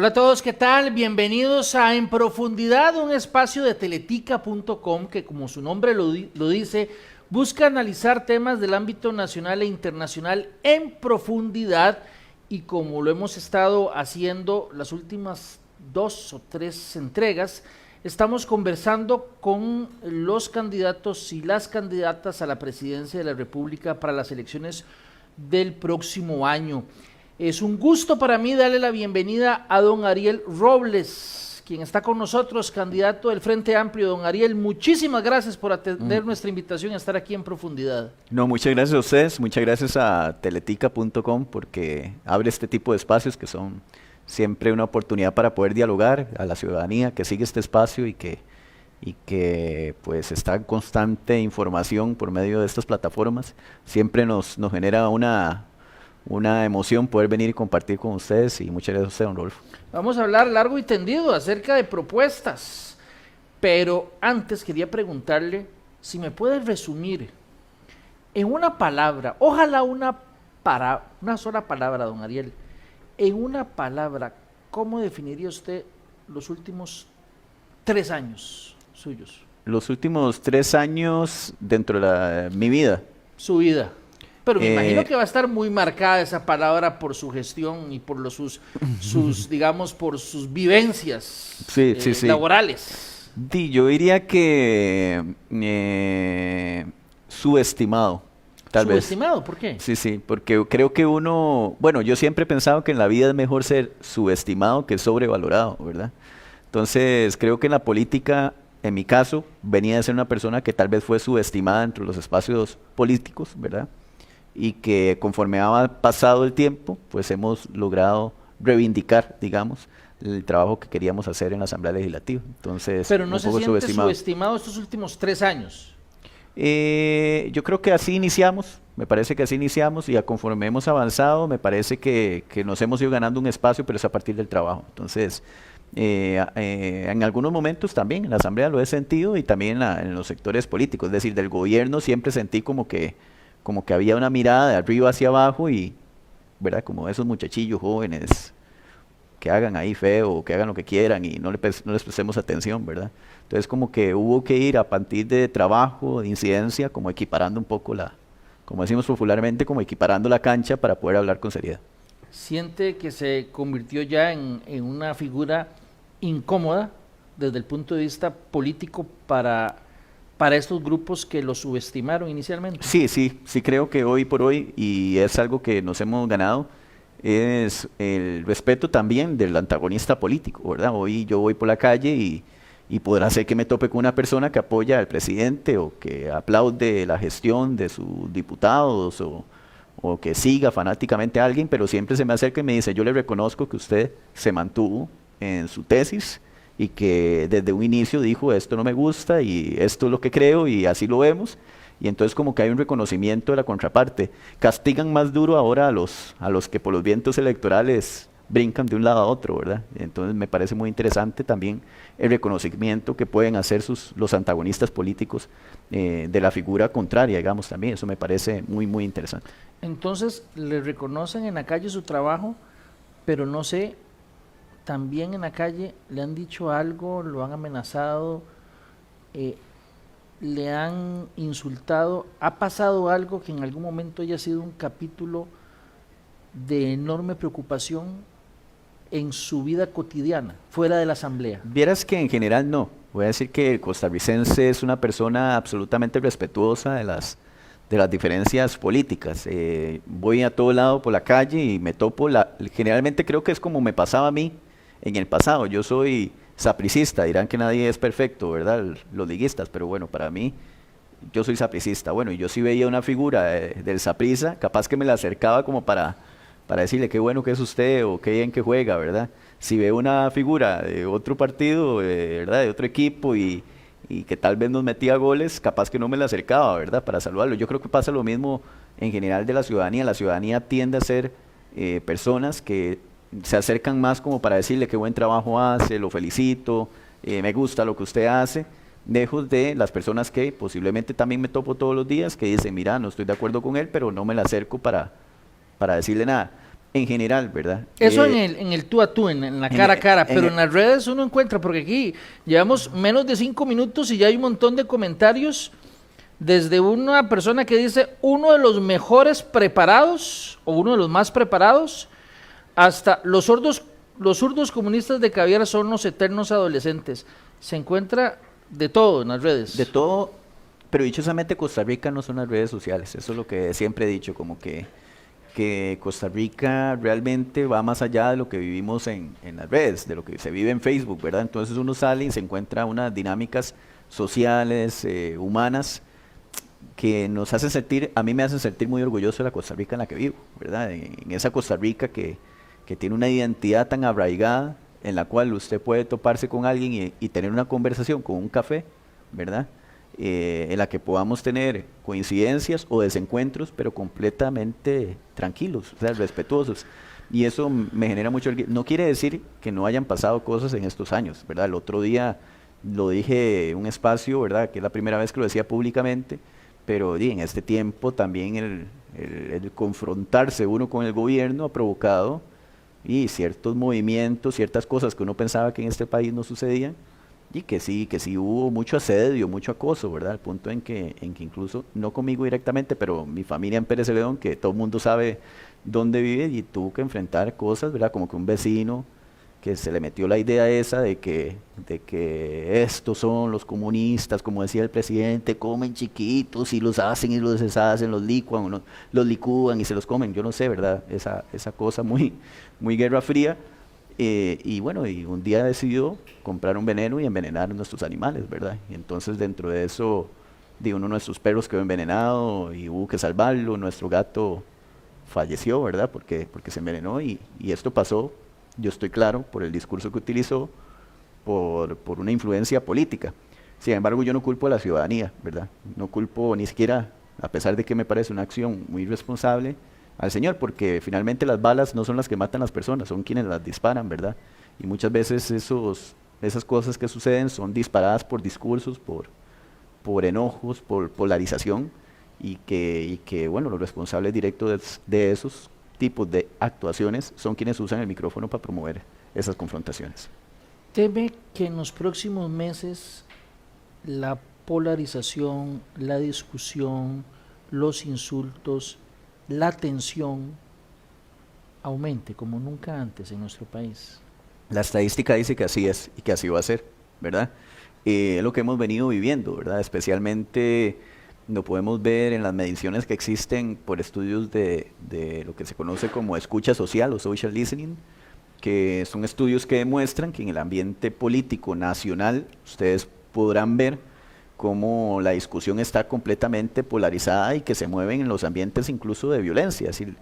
Hola a todos, ¿qué tal? Bienvenidos a En Profundidad, un espacio de teletica.com que, como su nombre lo dice, busca analizar temas del ámbito nacional e internacional en profundidad, y como lo hemos estado haciendo las últimas 2 o 3 entregas, estamos conversando con los candidatos y las candidatas a la presidencia de la República para las elecciones del próximo año. Es un gusto para mí darle la bienvenida a don Ariel Robles, quien está con nosotros, candidato del Frente Amplio. Don Ariel, muchísimas gracias por atender nuestra invitación a estar aquí en profundidad. No, muchas gracias a ustedes, muchas gracias a teletica.com porque abre este tipo de espacios que son siempre una oportunidad para poder dialogar a la ciudadanía que sigue este espacio y que pues está en constante información por medio de estas plataformas. Siempre nos genera una emoción poder venir y compartir con ustedes, y muchas gracias a usted, don Rolfo. Vamos a hablar largo y tendido acerca de propuestas, pero antes quería preguntarle si me puede resumir en una palabra, ojalá una sola palabra, don Ariel, en una palabra, ¿cómo definiría usted los últimos 3 años suyos? Los últimos 3 años dentro de mi vida. Su vida. Pero me imagino que va a estar muy marcada esa palabra por su gestión y por sus digamos, por sus vivencias laborales. Yo diría que subestimado, tal vez. ¿Subestimado? ¿Por qué? Sí, porque creo que yo siempre he pensado que en la vida es mejor ser subestimado que sobrevalorado, ¿verdad? Entonces, creo que en la política, en mi caso, venía de ser una persona que tal vez fue subestimada entre los espacios políticos, ¿verdad? Y que conforme ha pasado el tiempo, pues hemos logrado reivindicar, digamos, el trabajo que queríamos hacer en la Asamblea Legislativa. Entonces, pero no se siente subestimado estos últimos 3 años. Yo creo que así iniciamos, me parece que así iniciamos, y conforme hemos avanzado, me parece que nos hemos ido ganando un espacio, pero es a partir del trabajo. Entonces, en algunos momentos también en la Asamblea lo he sentido, y también en los sectores políticos, es decir, del gobierno siempre sentí como que había una mirada de arriba hacia abajo, y ¿verdad? Como esos muchachillos jóvenes que hagan ahí feo, que hagan lo que quieran y no les prestemos atención, ¿verdad? Entonces como que hubo que ir a partir de trabajo, de incidencia, como equiparando un poco como decimos popularmente, como equiparando la cancha para poder hablar con seriedad. ¿Siente que se convirtió ya en una figura incómoda desde el punto de vista político para estos grupos que lo subestimaron inicialmente? Sí, creo que hoy por hoy, y es algo que nos hemos ganado, es el respeto también del antagonista político, ¿verdad? Hoy yo voy por la calle y podrá ser que me tope con una persona que apoya al presidente o que aplaude la gestión de sus diputados o que siga fanáticamente a alguien, pero siempre se me acerca y me dice: yo le reconozco que usted se mantuvo en su tesis y que desde un inicio dijo esto no me gusta y esto es lo que creo y así lo vemos. Y entonces como que hay un reconocimiento de la contraparte. Castigan más duro ahora a los que por los vientos electorales brincan de un lado a otro, ¿verdad? Entonces me parece muy interesante también el reconocimiento que pueden hacer los antagonistas políticos de la figura contraria, digamos, también. Eso me parece muy, muy interesante. Entonces, le reconocen en la calle su trabajo, pero no sé, también en la calle le han dicho algo, lo han amenazado, le han insultado. ¿Ha pasado algo que en algún momento haya sido un capítulo de enorme preocupación en su vida cotidiana, fuera de la Asamblea? Vieras que en general no. Voy a decir que el costarricense es una persona absolutamente respetuosa de las diferencias políticas. Voy a todo lado por la calle y me topo, generalmente creo que es como me pasaba a mí en el pasado. Yo soy sapricista, dirán que nadie es perfecto, ¿verdad? Los liguistas, pero bueno, para mí, yo soy sapricista. Bueno, y yo sí veía una figura del saprissa, capaz que me la acercaba como para decirle qué bueno que es usted o qué bien que juega, ¿verdad? Si veo una figura de otro partido, ¿verdad? De otro equipo y que tal vez nos metía goles, capaz que no me la acercaba, ¿verdad? Para saludarlo. Yo creo que pasa lo mismo en general de la ciudadanía. La ciudadanía tiende a ser personas que se acercan más como para decirle qué buen trabajo hace, lo felicito, me gusta lo que usted hace, lejos de las personas que posiblemente también me topo todos los días, que dicen: mira, no estoy de acuerdo con él, pero no me la acerco para decirle nada. En general, ¿verdad? Eso en el tú a tú, en la cara a cara, pero en las redes uno encuentra, porque aquí llevamos menos de 5 minutos y ya hay un montón de comentarios, desde una persona que dice uno de los mejores preparados, o uno de los más preparados, hasta los zurdos comunistas de Caviar son los eternos adolescentes. Se encuentra de todo en las redes. De todo, pero dichosamente Costa Rica no son las redes sociales, eso es lo que siempre he dicho, como que Costa Rica realmente va más allá de lo que vivimos en las redes, de lo que se vive en Facebook, ¿verdad? Entonces uno sale y se encuentra unas dinámicas sociales, humanas, que nos hacen sentir, a mí me hacen sentir muy orgulloso de la Costa Rica en la que vivo, ¿verdad? En esa Costa Rica que tiene una identidad tan arraigada, en la cual usted puede toparse con alguien y tener una conversación con un café, ¿verdad? En la que podamos tener coincidencias o desencuentros, pero completamente tranquilos, o sea, respetuosos. Y eso me genera mucho orgullo. No quiere decir que no hayan pasado cosas en estos años, ¿verdad? El otro día lo dije en un espacio, ¿verdad? Que es la primera vez que lo decía públicamente, pero en este tiempo también el confrontarse uno con el gobierno ha provocado y ciertos movimientos, ciertas cosas que uno pensaba que en este país no sucedían, y que sí hubo mucho asedio, mucho acoso, ¿verdad? Al punto en que incluso, no conmigo directamente, pero mi familia en Pérez Celedón, que todo el mundo sabe dónde vive, y tuvo que enfrentar cosas, ¿verdad? Como que un vecino que se le metió la idea esa de que estos son los comunistas, como decía el presidente, comen chiquitos y los hacen y los deshacen, los licuan, los licúan y se los comen, yo no sé, ¿verdad? Esa cosa muy Guerra Fría. Y bueno, y un día decidió comprar un veneno y envenenar a nuestros animales, ¿verdad? Y entonces dentro de eso, uno de nuestros perros quedó envenenado y hubo que salvarlo, nuestro gato falleció, ¿verdad? Porque se envenenó y esto pasó, yo estoy claro, por el discurso que utilizó, por una influencia política. Sin embargo, yo no culpo a la ciudadanía, ¿verdad? No culpo ni siquiera, a pesar de que me parece una acción muy responsable, al señor, porque finalmente las balas no son las que matan a las personas, son quienes las disparan, ¿verdad? Y muchas veces esas cosas que suceden son disparadas por discursos, por enojos, por polarización, y que bueno, los responsables directos de esos tipos de actuaciones son quienes usan el micrófono para promover esas confrontaciones. ¿Teme que en los próximos meses la polarización, la discusión, los insultos, la tensión aumente como nunca antes en nuestro país? La estadística dice que así es y que así va a ser, ¿verdad? Es lo que hemos venido viviendo, ¿verdad? Especialmente lo podemos ver en las mediciones que existen por estudios de lo que se conoce como escucha social o social listening, que son estudios que demuestran que en el ambiente político nacional ustedes podrán ver cómo la discusión está completamente polarizada y que se mueven en los ambientes incluso de violencia. Es decir,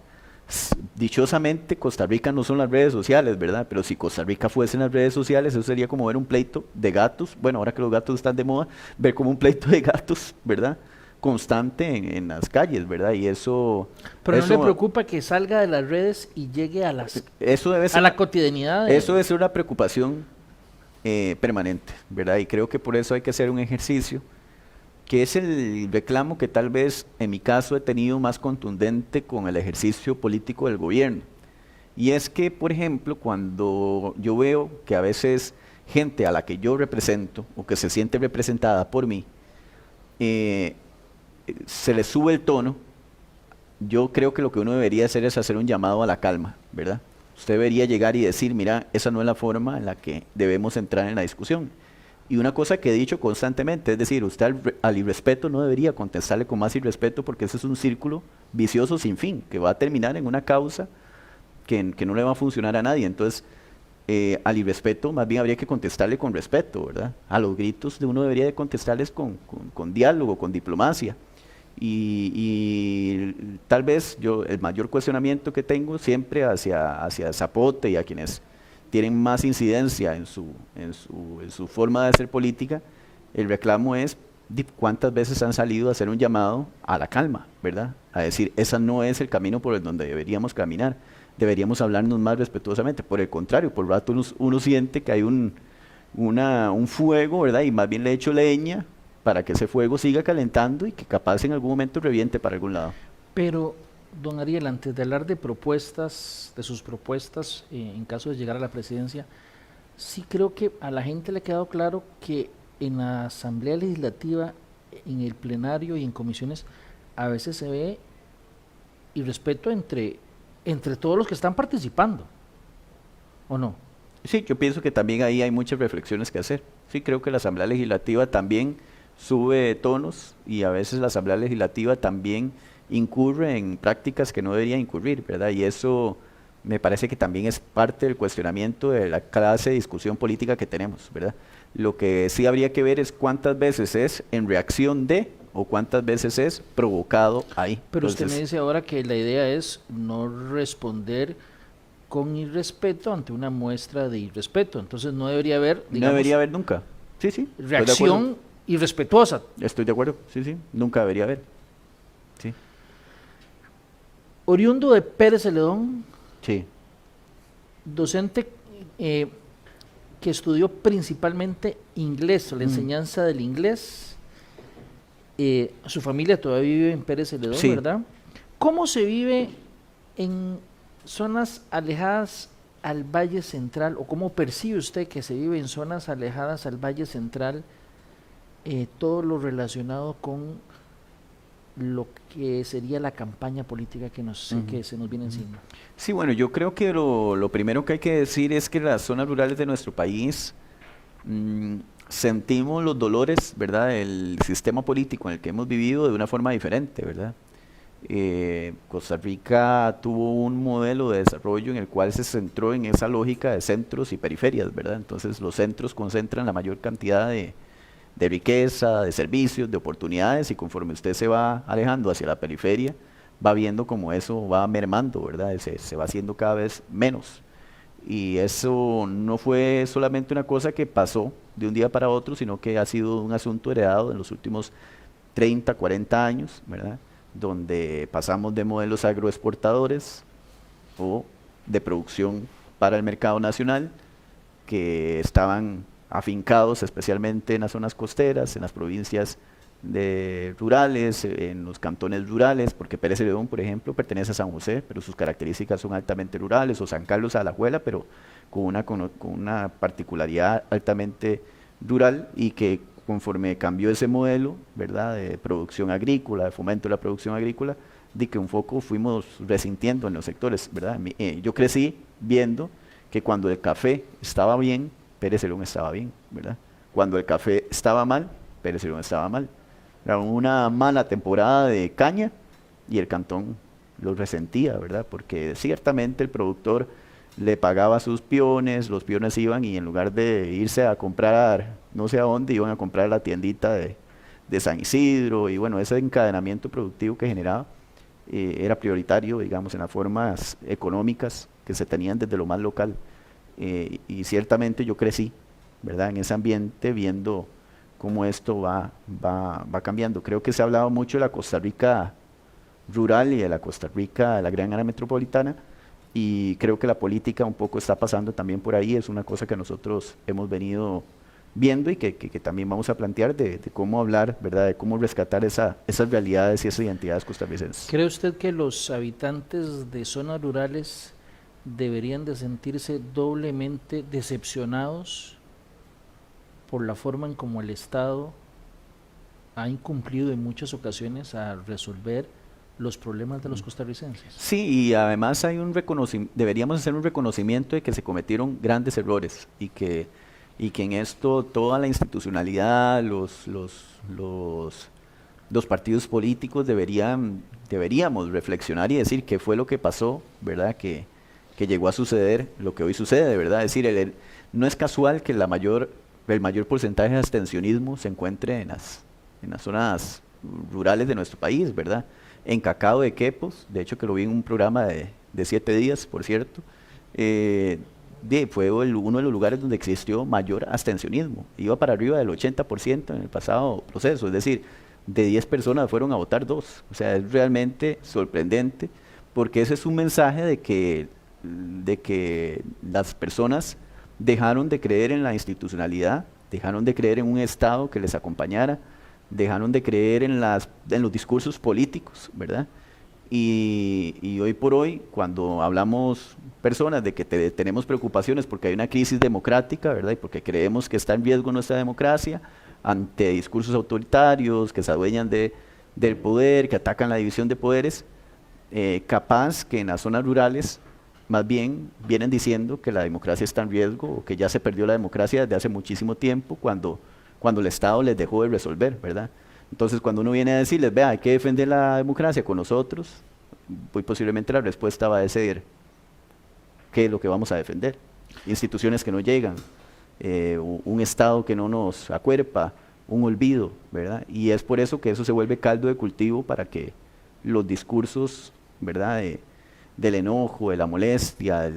dichosamente Costa Rica no son las redes sociales, ¿verdad? Pero si Costa Rica fuese en las redes sociales, eso sería como ver un pleito de gatos, bueno, ahora que los gatos están de moda, ver como un pleito de gatos, ¿verdad? Constante en las calles, ¿verdad? Y eso... Pero no le preocupa que salga de las redes y llegue a eso debe ser, a la cotidianidad. Eso debe ser una preocupación permanente, ¿verdad? Y creo que por eso hay que hacer un ejercicio, que es el reclamo que tal vez en mi caso he tenido más contundente con el ejercicio político del gobierno. Y es que, por ejemplo, cuando yo veo que a veces gente a la que yo represento o que se siente representada por mí, se le sube el tono, yo creo que lo que uno debería hacer es hacer un llamado a la calma, ¿verdad? Usted debería llegar y decir, mira, esa no es la forma en la que debemos entrar en la discusión. Y una cosa que he dicho constantemente, es decir, usted al irrespeto no debería contestarle con más irrespeto, porque ese es un círculo vicioso sin fin, que va a terminar en una causa que no le va a funcionar a nadie. Entonces, al irrespeto más bien habría que contestarle con respeto, ¿verdad? A los gritos de uno debería de contestarles con diálogo, con diplomacia. Y tal vez yo, el mayor cuestionamiento que tengo siempre hacia Zapote y a quienes tienen más incidencia en su forma de hacer política, el reclamo es cuántas veces han salido a hacer un llamado a la calma, ¿verdad? A decir, ese no es el camino por el donde deberíamos caminar, deberíamos hablarnos más respetuosamente. Por el contrario, por rato uno siente que hay un fuego, ¿verdad? Y más bien le echo leña para que ese fuego siga calentando y que capaz en algún momento reviente para algún lado. Pero don Ariel, antes de hablar de propuestas, de sus propuestas, en caso de llegar a la presidencia, sí creo que a la gente le ha quedado claro que en la Asamblea Legislativa, en el plenario y en comisiones, a veces se ve irrespeto entre todos los que están participando, ¿o no? Sí, yo pienso que también ahí hay muchas reflexiones que hacer. Sí, creo que la Asamblea Legislativa también sube tonos y a veces la Asamblea Legislativa también incurre en prácticas que no debería incurrir, ¿verdad? Y eso me parece que también es parte del cuestionamiento de la clase de discusión política que tenemos, ¿verdad? Lo que sí habría que ver es cuántas veces es en reacción de o cuántas veces es provocado ahí. Pero Entonces, usted me dice ahora que la idea es no responder con irrespeto ante una muestra de irrespeto, entonces no debería haber, no digamos, debería haber nunca. Sí, sí. Estoy de acuerdo. reacción irrespetuosa. Estoy de acuerdo. Sí, sí. Nunca debería haber. Sí. Oriundo de Pérez Celedón, Sí. docente que estudió principalmente inglés, la enseñanza del inglés. Su familia todavía vive en Pérez Celedón, Sí. ¿verdad? ¿Cómo se vive en zonas alejadas al Valle Central, o cómo percibe usted que se vive en zonas alejadas al Valle Central, todo lo relacionado con lo que sería la campaña política que que se nos viene encima? Sí, bueno, yo creo que lo primero que hay que decir es que las zonas rurales de nuestro país sentimos los dolores, ¿verdad?, del sistema político en el que hemos vivido de una forma diferente, ¿verdad? Costa Rica tuvo un modelo de desarrollo en el cual se centró en esa lógica de centros y periferias, ¿verdad? Entonces los centros concentran la mayor cantidad de riqueza, de servicios, de oportunidades, y conforme usted se va alejando hacia la periferia, va viendo como eso va mermando, ¿verdad? Se va haciendo cada vez menos. Y eso no fue solamente una cosa que pasó de un día para otro, sino que ha sido un asunto heredado en los últimos 30, 40 años, ¿verdad?, donde pasamos de modelos agroexportadores o de producción para el mercado nacional, que estaban afincados especialmente en las zonas costeras, en las provincias rurales, en los cantones rurales, porque Pérez Celedón, por ejemplo, pertenece a San José, pero sus características son altamente rurales, o San Carlos de Alajuela, pero con una particularidad altamente rural, y que conforme cambió ese modelo, ¿verdad?, de producción agrícola, de fomento de la producción agrícola, de que un poco fuimos resintiendo en los sectores, ¿verdad? Yo crecí viendo que cuando el café estaba bien, Pérez Celedón estaba bien, ¿verdad? Cuando el café estaba mal, Pérez Celedón estaba mal. Era una mala temporada de caña y el cantón lo resentía, ¿verdad? Porque ciertamente el productor le pagaba a sus peones, los peones iban y en lugar de irse a comprar no sé a dónde, iban a comprar a la tiendita de San Isidro, y bueno, ese encadenamiento productivo que generaba era prioritario, digamos, en las formas económicas que se tenían desde lo más local. Y ciertamente yo crecí, ¿verdad?, en ese ambiente, viendo cómo esto va cambiando. Creo que se ha hablado mucho de la Costa Rica rural y de la Costa Rica, de la gran área metropolitana, y creo que la política un poco está pasando también por ahí. Es una cosa que nosotros hemos venido viendo y que también vamos a plantear de cómo hablar, ¿verdad?, de cómo rescatar esas realidades y esas identidades costarricenses. ¿Cree usted que los habitantes de zonas rurales deberían de sentirse doblemente decepcionados por la forma en cómo el Estado ha incumplido en muchas ocasiones a resolver los problemas de los costarricenses? Sí, y además hay deberíamos hacer un reconocimiento de que se cometieron grandes errores, y que en esto toda la institucionalidad, los partidos políticos deberíamos reflexionar y decir qué fue lo que pasó, ¿verdad?, que llegó a suceder lo que hoy sucede, ¿verdad? Es decir, no es casual que el mayor porcentaje de abstencionismo se encuentre en las zonas rurales de nuestro país, ¿verdad? En Cacao de Quepos, de hecho que lo vi en un programa de 7 días, por cierto, fue uno de los lugares donde existió mayor abstencionismo. Iba para arriba del 80% en el pasado proceso, es decir, de 10 personas fueron a votar 2. O sea, es realmente sorprendente, porque ese es un mensaje de que las personas dejaron de creer en la institucionalidad, dejaron de creer en un Estado que les acompañara, dejaron de creer en los discursos políticos, ¿verdad? Y hoy por hoy, cuando hablamos personas de que tenemos preocupaciones porque hay una crisis democrática, ¿verdad? Y porque creemos que está en riesgo nuestra democracia ante discursos autoritarios que se adueñan del poder, que atacan la división de poderes, capaz que en las zonas rurales más bien vienen diciendo que la democracia está en riesgo o que ya se perdió la democracia desde hace muchísimo tiempo cuando el Estado les dejó de resolver, ¿verdad? Entonces, cuando uno viene a decirles, vea, hay que defender la democracia con nosotros, muy posiblemente la respuesta va a ser, ¿qué es lo que vamos a defender? Instituciones que no llegan, un Estado que no nos acuerpa, un olvido, ¿verdad? Y es por eso que eso se vuelve caldo de cultivo para que los discursos, ¿verdad?, del enojo, de la molestia,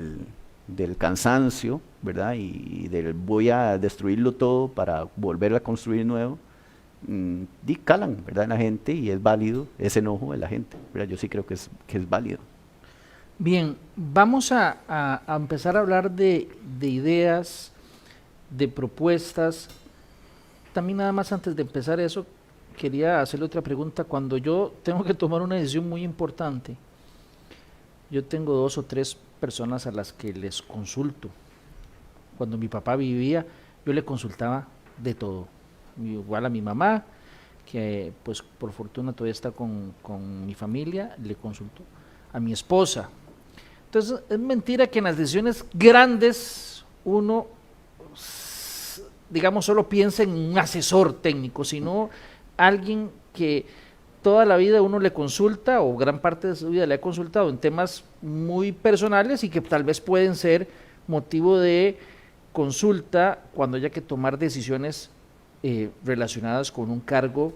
del cansancio, ¿verdad?, y del voy a destruirlo todo para volver a construir nuevo, calan, ¿verdad?, en la gente, y es válido ese enojo de la gente, ¿verdad? Yo sí creo que es válido. Bien, vamos a empezar a hablar de ideas, de propuestas. También nada más antes de empezar eso, quería hacerle otra pregunta. Cuando yo tengo que tomar una decisión muy importante, yo tengo 2 o 3 personas a las que les consulto. Cuando mi papá vivía, yo le consultaba de todo. Igual a mi mamá, que pues por fortuna todavía está con mi familia, le consulto a mi esposa. Entonces, es mentira que en las decisiones grandes uno, digamos, solo piensa en un asesor técnico, sino alguien que toda la vida uno le consulta, o gran parte de su vida le ha consultado en temas muy personales y que tal vez pueden ser motivo de consulta cuando haya que tomar decisiones relacionadas con un cargo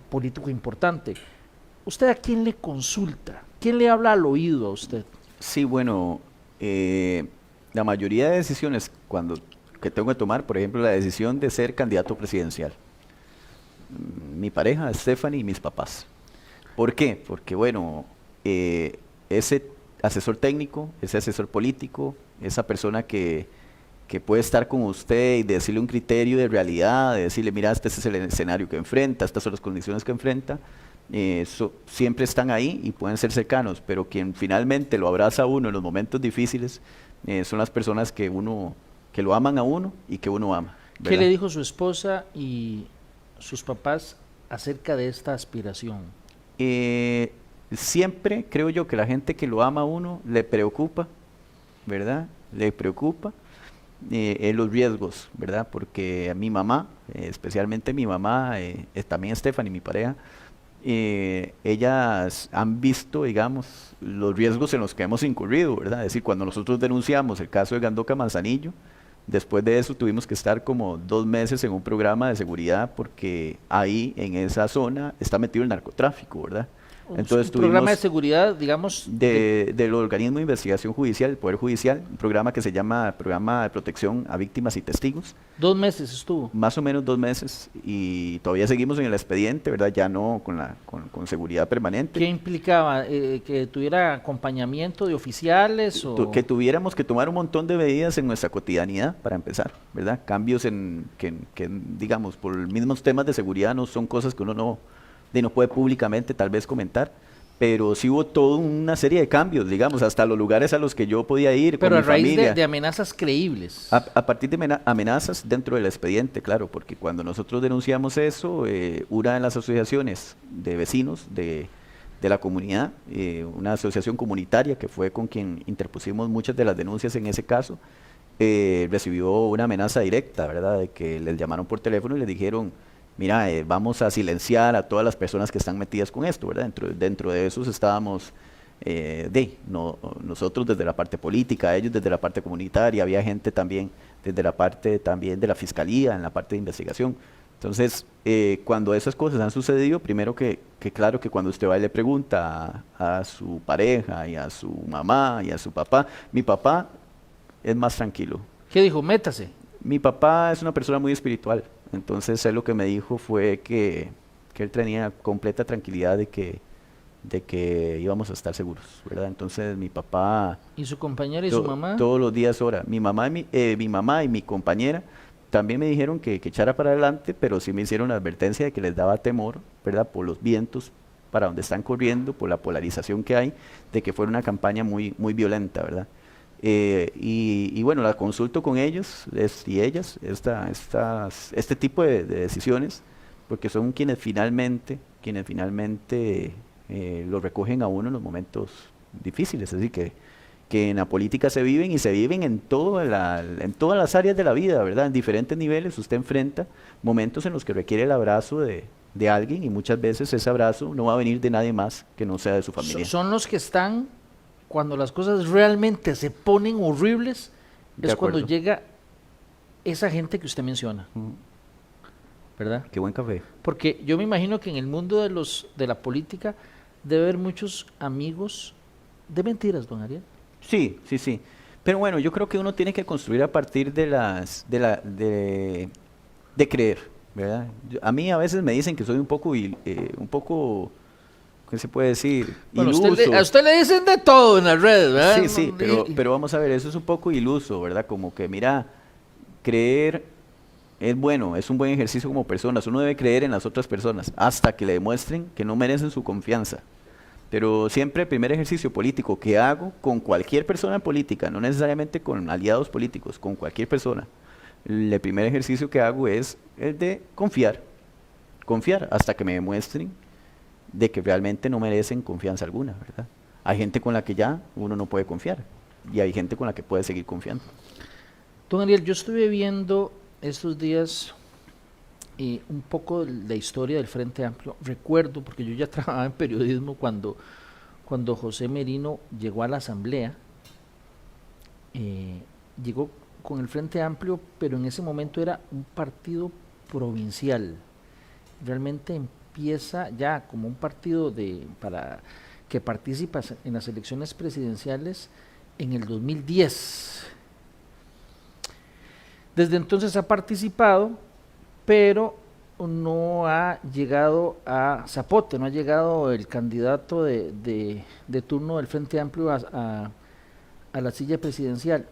político importante. ¿Usted a quién le consulta? ¿Quién le habla al oído a usted? Sí, bueno, la mayoría de decisiones que tengo que tomar, por ejemplo, la decisión de ser candidato presidencial, mi pareja, Stephanie, y mis papás. ¿Por qué? Porque, bueno, ese asesor técnico, ese asesor político, esa persona que puede estar con usted y decirle un criterio de realidad, de decirle, mira, este es el escenario que enfrenta, estas son las condiciones que enfrenta, siempre están ahí y pueden ser cercanos, pero quien finalmente lo abraza a uno en los momentos difíciles son las personas que lo aman a uno y que uno ama, ¿verdad? ¿Qué le dijo su esposa y sus papás acerca de esta aspiración? Siempre creo yo que la gente que lo ama a uno le preocupa, ¿verdad? Le preocupa los riesgos, ¿verdad? Porque a mi mamá, especialmente mi mamá, también Stephanie, mi pareja, ellas han visto, digamos, los riesgos en los que hemos incurrido, ¿verdad? Es decir, cuando nosotros denunciamos el caso de Gandoca Manzanillo, después de eso tuvimos que estar como 2 meses en un programa de seguridad porque ahí en esa zona está metido el narcotráfico, ¿verdad? Entonces, un programa de seguridad, digamos, del organismo de investigación judicial, el Poder Judicial, un programa que se llama Programa de Protección a Víctimas y Testigos. 2 meses estuvo. Más o menos 2 meses, y todavía seguimos en el expediente, ¿verdad? Ya no con seguridad permanente. ¿Qué implicaba? ¿Que tuviera acompañamiento de oficiales? Que tuviéramos que tomar un montón de medidas en nuestra cotidianidad, para empezar, ¿verdad? Cambios que digamos, por los mismos temas de seguridad no son cosas que uno no puede públicamente tal vez comentar, pero sí hubo toda una serie de cambios, digamos, hasta los lugares a los que yo podía ir pero con mi familia. Pero a raíz de amenazas creíbles. A partir de amenazas dentro del expediente, claro, porque cuando nosotros denunciamos eso, una de las asociaciones de vecinos de la comunidad, una asociación comunitaria que fue con quien interpusimos muchas de las denuncias en ese caso, recibió una amenaza directa, ¿verdad?, de que les llamaron por teléfono y les dijeron, mira, vamos a silenciar a todas las personas que están metidas con esto, ¿verdad? Dentro de esos estábamos nosotros desde la parte política, ellos desde la parte comunitaria, había gente también desde la parte también de la fiscalía, en la parte de investigación. Entonces, cuando esas cosas han sucedido, primero que claro que cuando usted va y le pregunta a su pareja y a su mamá y a su papá, mi papá es más tranquilo. ¿Qué dijo? Métase. Mi papá es una persona muy espiritual. Entonces él lo que me dijo fue que él tenía completa tranquilidad de que íbamos a estar seguros, ¿verdad? Entonces mi papá... ¿Y su compañera y su mamá? Todos los días ora. Mi mamá y mi compañera también me dijeron que echara para adelante, pero sí me hicieron la advertencia de que les daba temor, ¿verdad? Por los vientos para donde están corriendo por la polarización que hay, de que fuera una campaña muy, muy violenta, ¿verdad? Y bueno, la consulto con ellos y ellas este tipo de decisiones, porque son quienes finalmente lo recogen a uno en los momentos difíciles. Así que en la política se viven y se viven en todas las áreas de la vida, ¿verdad? En diferentes niveles usted enfrenta momentos en los que requiere el abrazo de alguien, y muchas veces ese abrazo no va a venir de nadie más que no sea de su familia. Son los que están cuando las cosas realmente se ponen horribles, De es cuando acuerdo. llega esa gente que usted menciona, ¿verdad? Qué buen café. Porque yo me imagino que en el mundo de la política debe haber muchos amigos de mentiras, don Ariel. Sí, sí, sí. Pero bueno, yo creo que uno tiene que construir a partir de creer, ¿verdad? A mí a veces me dicen que soy un poco, ¿qué se puede decir? Bueno, Iluso. a usted le dicen de todo en las redes, ¿verdad? Sí, sí, pero vamos a ver, eso es un poco iluso, ¿verdad? Como que, mira, creer es bueno, es un buen ejercicio como personas. Uno debe creer en las otras personas hasta que le demuestren que no merecen su confianza. Pero siempre el primer ejercicio político que hago con cualquier persona política, no necesariamente con aliados políticos, con cualquier persona, el primer ejercicio que hago es el de confiar hasta que me demuestren de que realmente no merecen confianza alguna, ¿verdad? Hay gente con la que ya uno no puede confiar y hay gente con la que puede seguir confiando. Don Ariel, yo estuve viendo estos días un poco de la historia del Frente Amplio. Recuerdo, porque yo ya trabajaba en periodismo cuando José Merino llegó a la Asamblea, llegó con el Frente Amplio, pero en ese momento era un partido provincial. Realmente empieza ya como un partido que participa en las elecciones presidenciales en el 2010. Desde entonces ha participado, pero no ha llegado a Zapote, no ha llegado el candidato de turno del Frente Amplio a la silla presidencial.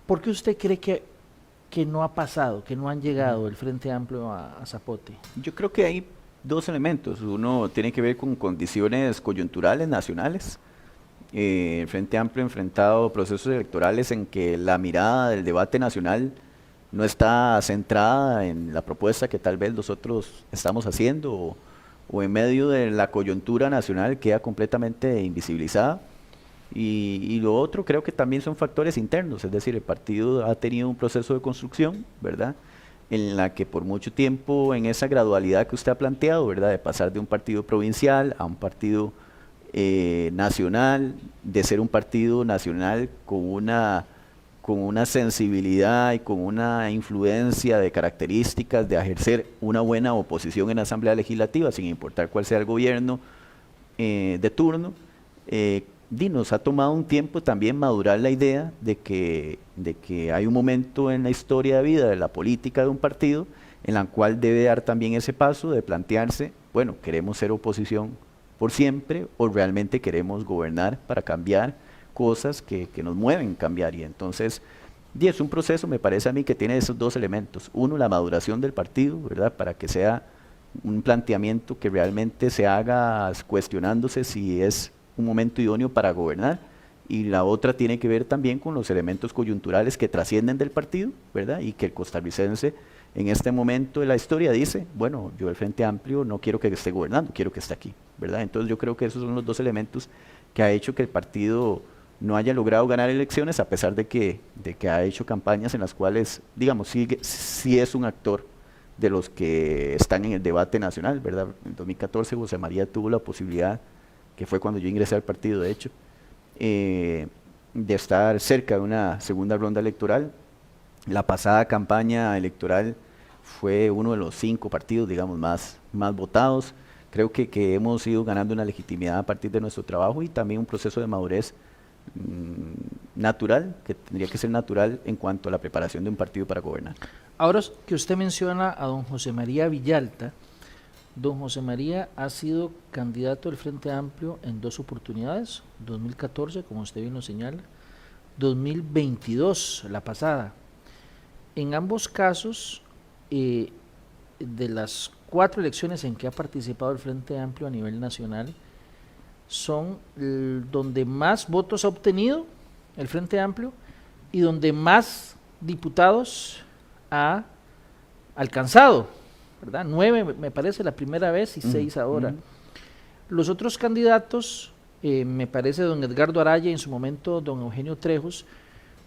¿Por qué usted cree que no ha pasado, que no han llegado el Frente Amplio a Zapote? Yo creo que hay dos elementos. Uno tiene que ver con condiciones coyunturales nacionales. El Frente Amplio ha enfrentado procesos electorales en que la mirada del debate nacional no está centrada en la propuesta que tal vez nosotros estamos haciendo, o en medio de la coyuntura nacional queda completamente invisibilizada. Y lo otro creo que también son factores internos, es decir, el partido ha tenido un proceso de construcción, ¿verdad?, en la que por mucho tiempo, en esa gradualidad que usted ha planteado, ¿verdad?, de pasar de un partido provincial a un partido nacional, de ser un partido nacional con una sensibilidad y con una influencia de características de ejercer una buena oposición en la Asamblea Legislativa, sin importar cuál sea el gobierno de turno. Nos ha tomado un tiempo también madurar la idea de que hay un momento en la historia de vida de la política de un partido en la cual debe dar también ese paso de plantearse, bueno, ¿queremos ser oposición por siempre o realmente queremos gobernar para cambiar cosas que nos mueven a cambiar? Y entonces, es un proceso, me parece a mí, que tiene esos dos elementos. Uno, la maduración del partido, ¿verdad?, para que sea un planteamiento que realmente se haga cuestionándose si es un momento idóneo para gobernar, y la otra tiene que ver también con los elementos coyunturales que trascienden del partido, ¿verdad?, y que el costarricense en este momento de la historia dice, bueno, yo el Frente Amplio no quiero que esté gobernando, quiero que esté aquí, ¿verdad? Entonces yo creo que esos son los dos elementos que ha hecho que el partido no haya logrado ganar elecciones, a pesar de que ha hecho campañas en las cuales, digamos, sí es un actor de los que están en el debate nacional, ¿verdad? En 2014 José María tuvo la posibilidad, que fue cuando yo ingresé al partido, de hecho, de estar cerca de una segunda ronda electoral. La pasada campaña electoral fue uno de los 5 partidos, digamos, más votados. Creo que hemos ido ganando una legitimidad a partir de nuestro trabajo y también un proceso de madurez natural, que tendría que ser natural en cuanto a la preparación de un partido para gobernar. Ahora que usted menciona a don José María Villalta, don José María ha sido candidato del Frente Amplio en 2 oportunidades, 2014, como usted bien lo señala, 2022, la pasada. En ambos casos, de las 4 elecciones en que ha participado el Frente Amplio a nivel nacional, son donde más votos ha obtenido el Frente Amplio y donde más diputados ha alcanzado, ¿verdad? 9 me parece la primera vez y 6 ahora. Los otros candidatos, me parece don Edgardo Araya y en su momento don Eugenio Trejos,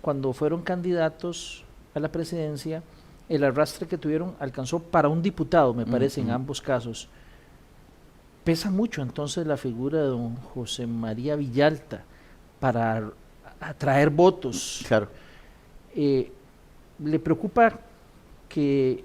cuando fueron candidatos a la presidencia, el arrastre que tuvieron alcanzó para un diputado, me parece, en ambos casos. Pesa mucho entonces la figura de don José María Villalta para atraer votos. Claro. ¿Le preocupa que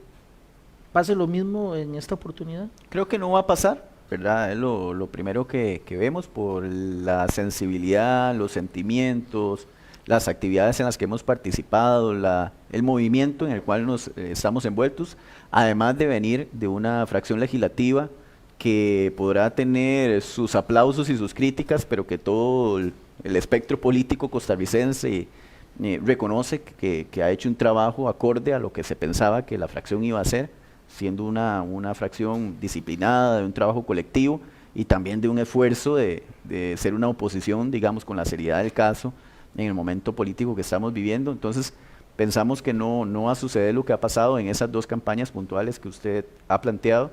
pase lo mismo en esta oportunidad? Creo que no va a pasar, ¿verdad? Es lo primero que vemos por la sensibilidad, los sentimientos, las actividades en las que hemos participado, el movimiento en el cual nos estamos envueltos, además de venir de una fracción legislativa que podrá tener sus aplausos y sus críticas, pero que todo el espectro político costarricense reconoce que ha hecho un trabajo acorde a lo que se pensaba que la fracción iba a hacer, siendo una fracción disciplinada, de un trabajo colectivo y también de un esfuerzo de ser una oposición, digamos, con la seriedad del caso en el momento político que estamos viviendo. Entonces pensamos que no va a suceder lo que ha pasado en esas 2 campañas puntuales que usted ha planteado,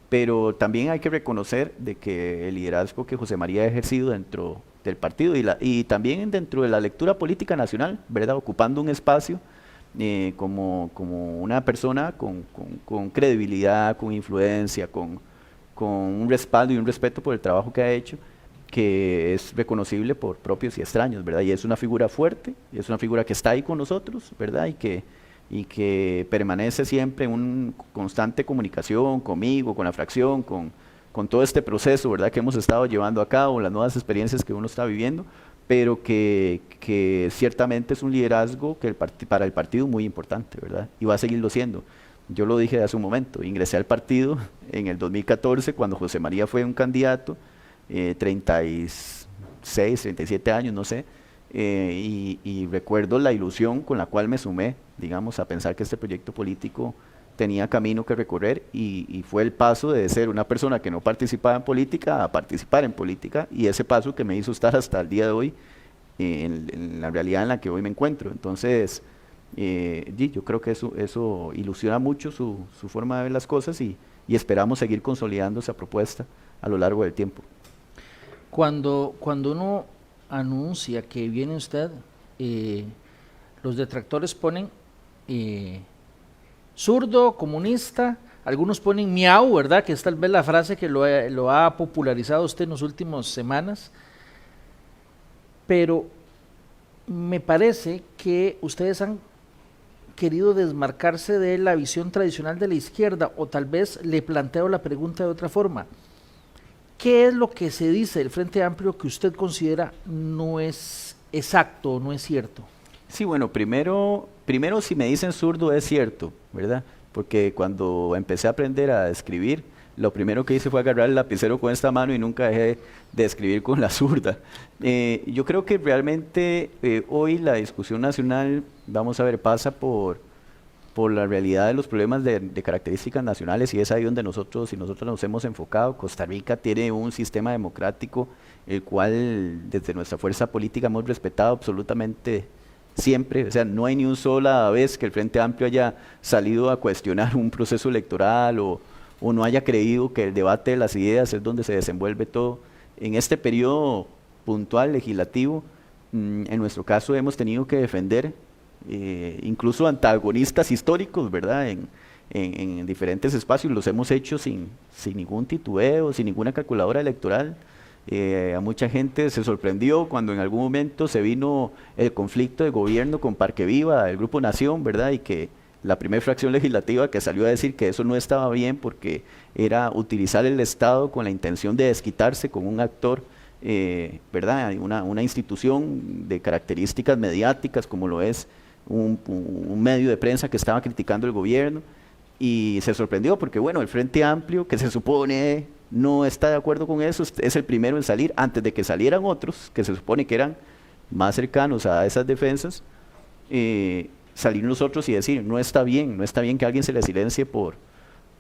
pero también hay que reconocer de que el liderazgo que José María ha ejercido dentro del partido y también dentro de la lectura política nacional, ¿verdad? Ocupando un espacio como una persona con credibilidad, con influencia, con un respaldo y un respeto por el trabajo que ha hecho, que es reconocible por propios y extraños, ¿verdad? Y es una figura fuerte, y es una figura que está ahí con nosotros, ¿verdad? Y que permanece siempre en una constante comunicación conmigo, con la fracción, con todo este proceso, ¿verdad?, que hemos estado llevando a cabo, las nuevas experiencias que uno está viviendo, pero que ciertamente es un liderazgo que para el partido muy importante, ¿verdad? Y va a seguirlo siendo. Yo lo dije hace un momento, ingresé al partido en el 2014 cuando José María fue un candidato, 36, 37 años, no sé, y recuerdo la ilusión con la cual me sumé, digamos, a pensar que este proyecto político tenía camino que recorrer y fue el paso de ser una persona que no participaba en política a participar en política, y ese paso que me hizo estar hasta el día de hoy en la realidad en la que hoy me encuentro. Entonces, yo creo que eso ilusiona mucho su forma de ver las cosas y esperamos seguir consolidando esa propuesta a lo largo del tiempo. Cuando uno anuncia que viene usted, los detractores ponen zurdo, comunista, algunos ponen miau, ¿verdad? Que es tal vez la frase que lo ha popularizado usted en las últimas semanas, pero me parece que ustedes han querido desmarcarse de la visión tradicional de la izquierda, o tal vez le planteo la pregunta de otra forma. ¿Qué es lo que se dice del Frente Amplio que usted considera no es exacto, no es cierto? Sí, bueno, primero si me dicen zurdo es cierto, ¿verdad? Porque cuando empecé a aprender a escribir, lo primero que hice fue agarrar el lapicero con esta mano y nunca dejé de escribir con la zurda. Yo creo que realmente hoy la discusión nacional, vamos a ver, pasa por la realidad de los problemas de características nacionales, y es ahí donde nosotros nos hemos enfocado. Costa Rica tiene un sistema democrático el cual desde nuestra fuerza política hemos respetado absolutamente siempre. O sea, no hay ni una sola vez que el Frente Amplio haya salido a cuestionar un proceso electoral o no haya creído que el debate de las ideas es donde se desenvuelve todo. En este periodo puntual legislativo, en nuestro caso hemos tenido que defender incluso antagonistas históricos, ¿verdad? En diferentes espacios los hemos hecho sin ningún titubeo, sin ninguna calculadora electoral. A mucha gente se sorprendió cuando en algún momento se vino el conflicto de gobierno con Parque Viva, el Grupo Nación, ¿verdad? Y que la primera fracción legislativa que salió a decir que eso no estaba bien porque era utilizar el Estado con la intención de desquitarse con un actor, ¿verdad? Una institución de características mediáticas como lo es un medio de prensa que estaba criticando el gobierno, y se sorprendió porque, bueno, el Frente Amplio, que se supone no está de acuerdo con eso, es el primero en salir, antes de que salieran otros, que se supone que eran más cercanos a esas defensas, salir nosotros y decir, no está bien que a alguien se le silencie por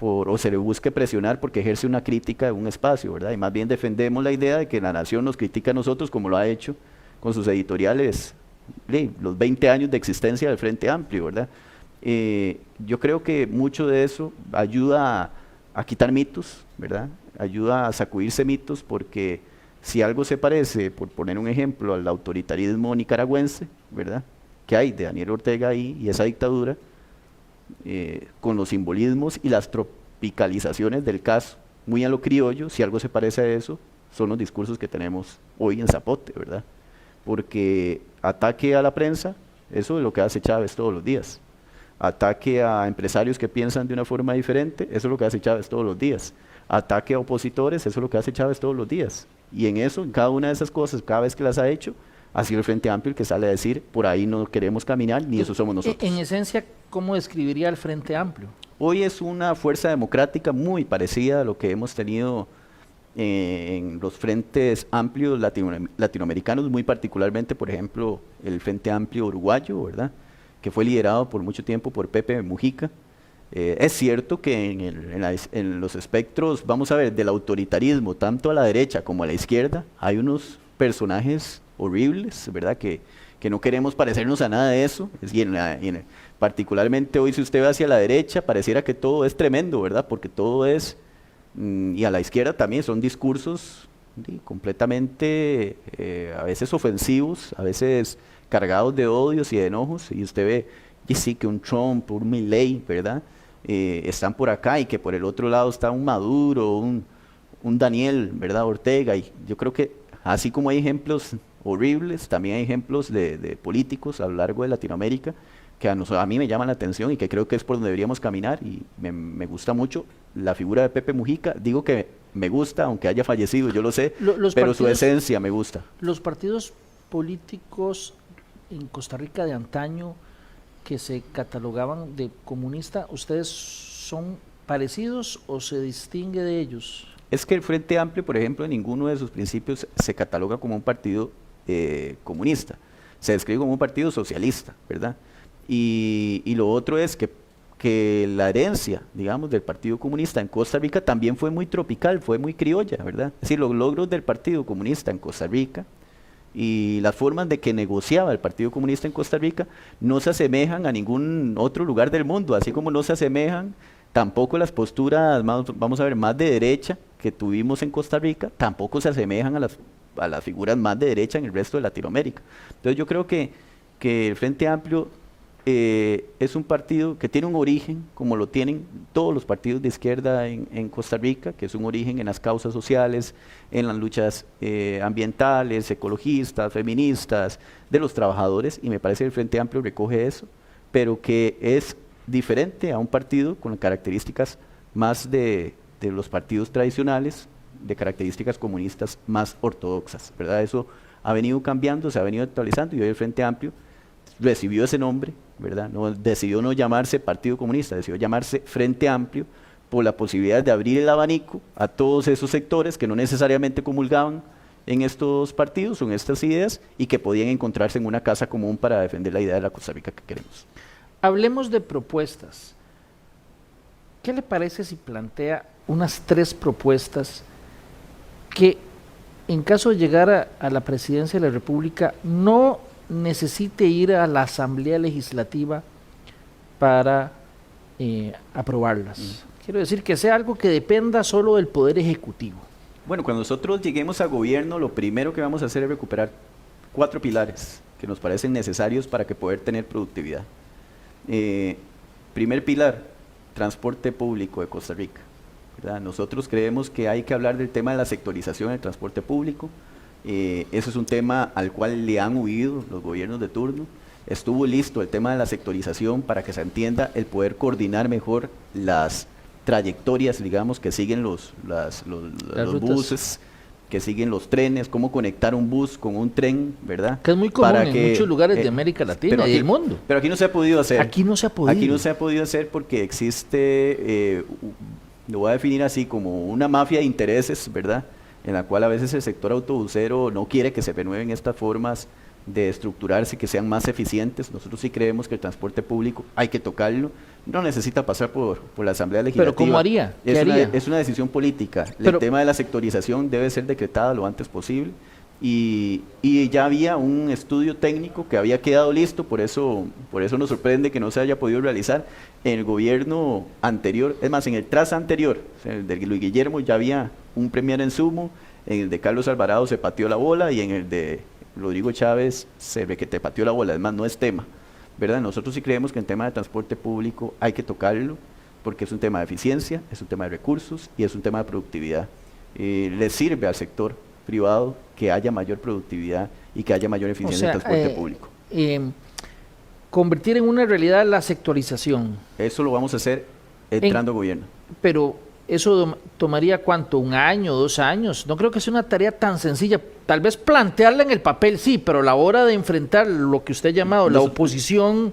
o se le busque presionar porque ejerce una crítica de un espacio, ¿verdad? Y más bien defendemos la idea de que la Nación nos critica a nosotros como lo ha hecho con sus editoriales, los 20 años de existencia del Frente Amplio, ¿verdad? Yo creo que mucho de eso ayuda a quitar mitos, ¿verdad? Ayuda a sacudirse mitos, porque si algo se parece, por poner un ejemplo, al autoritarismo nicaragüense, ¿verdad?, que hay de Daniel Ortega ahí y esa dictadura, con los simbolismos y las tropicalizaciones del caso, muy a lo criollo, si algo se parece a eso, son los discursos que tenemos hoy en Zapote, ¿verdad? Porque ataque a la prensa, eso es lo que hace Chávez todos los días. Ataque a empresarios que piensan de una forma diferente, eso es lo que hace Chávez todos los días. Ataque a opositores, eso es lo que hace Chávez todos los días. Y en eso, en cada una de esas cosas, cada vez que las ha hecho, ha sido el Frente Amplio el que sale a decir, por ahí no queremos caminar, ni eso somos nosotros. En esencia, ¿cómo describiría el Frente Amplio? Hoy es una fuerza democrática muy parecida a lo que hemos tenido en los frentes amplios latinoamericanos, muy particularmente, por ejemplo, el Frente Amplio uruguayo, ¿verdad?, que fue liderado por mucho tiempo por Pepe Mujica. Es cierto que en los espectros, vamos a ver, del autoritarismo, tanto a la derecha como a la izquierda, hay unos personajes horribles, ¿verdad?, que no queremos parecernos a nada de eso. Particularmente hoy, si usted ve hacia la derecha, pareciera que todo es tremendo, ¿verdad?, porque todo es, y a la izquierda también, son discursos completamente, a veces ofensivos, a veces cargados de odios y de enojos, y usted ve, y sí, que un Trump, un Milei, ¿verdad?, están por acá, y que por el otro lado está un Maduro, un Daniel, ¿verdad?, Ortega. Y yo creo que así como hay ejemplos horribles, también hay ejemplos de políticos a lo largo de Latinoamérica que a mí me llaman la atención y que creo que es por donde deberíamos caminar, y me gusta mucho la figura de Pepe Mujica. Digo que me gusta, aunque haya fallecido, yo lo sé, pero su esencia me gusta. Los partidos políticos en Costa Rica de antaño que se catalogaban de comunista, ¿ustedes son parecidos o se distingue de ellos? Es que el Frente Amplio, por ejemplo, en ninguno de sus principios se cataloga como un partido comunista, se describe como un partido socialista, ¿verdad? Y lo otro es que la herencia, digamos, del Partido Comunista en Costa Rica también fue muy tropical, fue muy criolla, ¿verdad? Es decir, los logros del Partido Comunista en Costa Rica y las formas de que negociaba el Partido Comunista en Costa Rica no se asemejan a ningún otro lugar del mundo, así como no se asemejan tampoco las posturas, vamos a ver, más de derecha que tuvimos en Costa Rica, tampoco se asemejan a las figuras más de derecha en el resto de Latinoamérica. Entonces yo creo que el Frente Amplio es un partido que tiene un origen, como lo tienen todos los partidos de izquierda en Costa Rica, que es un origen en las causas sociales, en las luchas ambientales, ecologistas, feministas, de los trabajadores, y me parece que el Frente Amplio recoge eso, pero que es diferente a un partido con características más de los partidos tradicionales, de características comunistas más ortodoxas, ¿verdad? Eso ha venido cambiando, se ha venido actualizando, y hoy el Frente Amplio recibió ese nombre, ¿verdad? Decidió no llamarse Partido Comunista, decidió llamarse Frente Amplio, por la posibilidad de abrir el abanico a todos esos sectores que no necesariamente comulgaban en estos partidos o en estas ideas, y que podían encontrarse en una casa común para defender la idea de la Costa Rica que queremos. Hablemos de propuestas. ¿Qué le parece si plantea unas 3 propuestas que, en caso de llegar a la presidencia de la República, no necesite ir a la Asamblea Legislativa para aprobarlas? Quiero decir, que sea algo que dependa solo del Poder Ejecutivo. Bueno, cuando nosotros lleguemos a gobierno, lo primero que vamos a hacer es recuperar 4 pilares que nos parecen necesarios para que poder tener productividad. Primer pilar, transporte público de Costa Rica, ¿verdad? Nosotros creemos que hay que hablar del tema de la sectorización del transporte público. Eso es un tema al cual le han huido los gobiernos de turno. Estuvo listo el tema de la sectorización para que se entienda el poder coordinar mejor las trayectorias, digamos, que siguen los buses, que siguen los trenes, cómo conectar un bus con un tren, ¿verdad? Que es muy común en muchos lugares de América Latina y del mundo. Pero aquí no se ha podido hacer. Aquí no se ha podido. Aquí no se ha podido hacer porque existe, lo voy a definir así, como una mafia de intereses, ¿verdad?, en la cual a veces el sector autobusero no quiere que se renueven estas formas de estructurarse, que sean más eficientes. Nosotros sí creemos que el transporte público hay que tocarlo, No necesita pasar por la Asamblea Legislativa. ¿Pero cómo haría? ¿Qué haría? Es una decisión política. Pero, el tema de la sectorización debe ser decretada lo antes posible. Y ya había un estudio técnico que había quedado listo, por eso nos sorprende que no se haya podido realizar en el gobierno anterior. Es más, en el tras anterior, o sea, el de Luis Guillermo ya había un premier en sumo, en el de Carlos Alvarado se pateó la bola y en el de Rodrigo Chávez se ve que te pateó la bola. Además, no es tema, ¿verdad? Nosotros sí creemos que en tema de transporte público hay que tocarlo porque es un tema de eficiencia, es un tema de recursos y es un tema de productividad. Le sirve al sector privado que haya mayor productividad y que haya mayor eficiencia en el transporte público. Convertir en una realidad la sectorización. Eso lo vamos a hacer entrando a gobierno. Pero eso tomaría ¿cuánto? ¿1 año, 2 años? No creo que sea una tarea tan sencilla. Tal vez plantearla en el papel sí, pero a la hora de enfrentar lo que usted ha llamado la oposición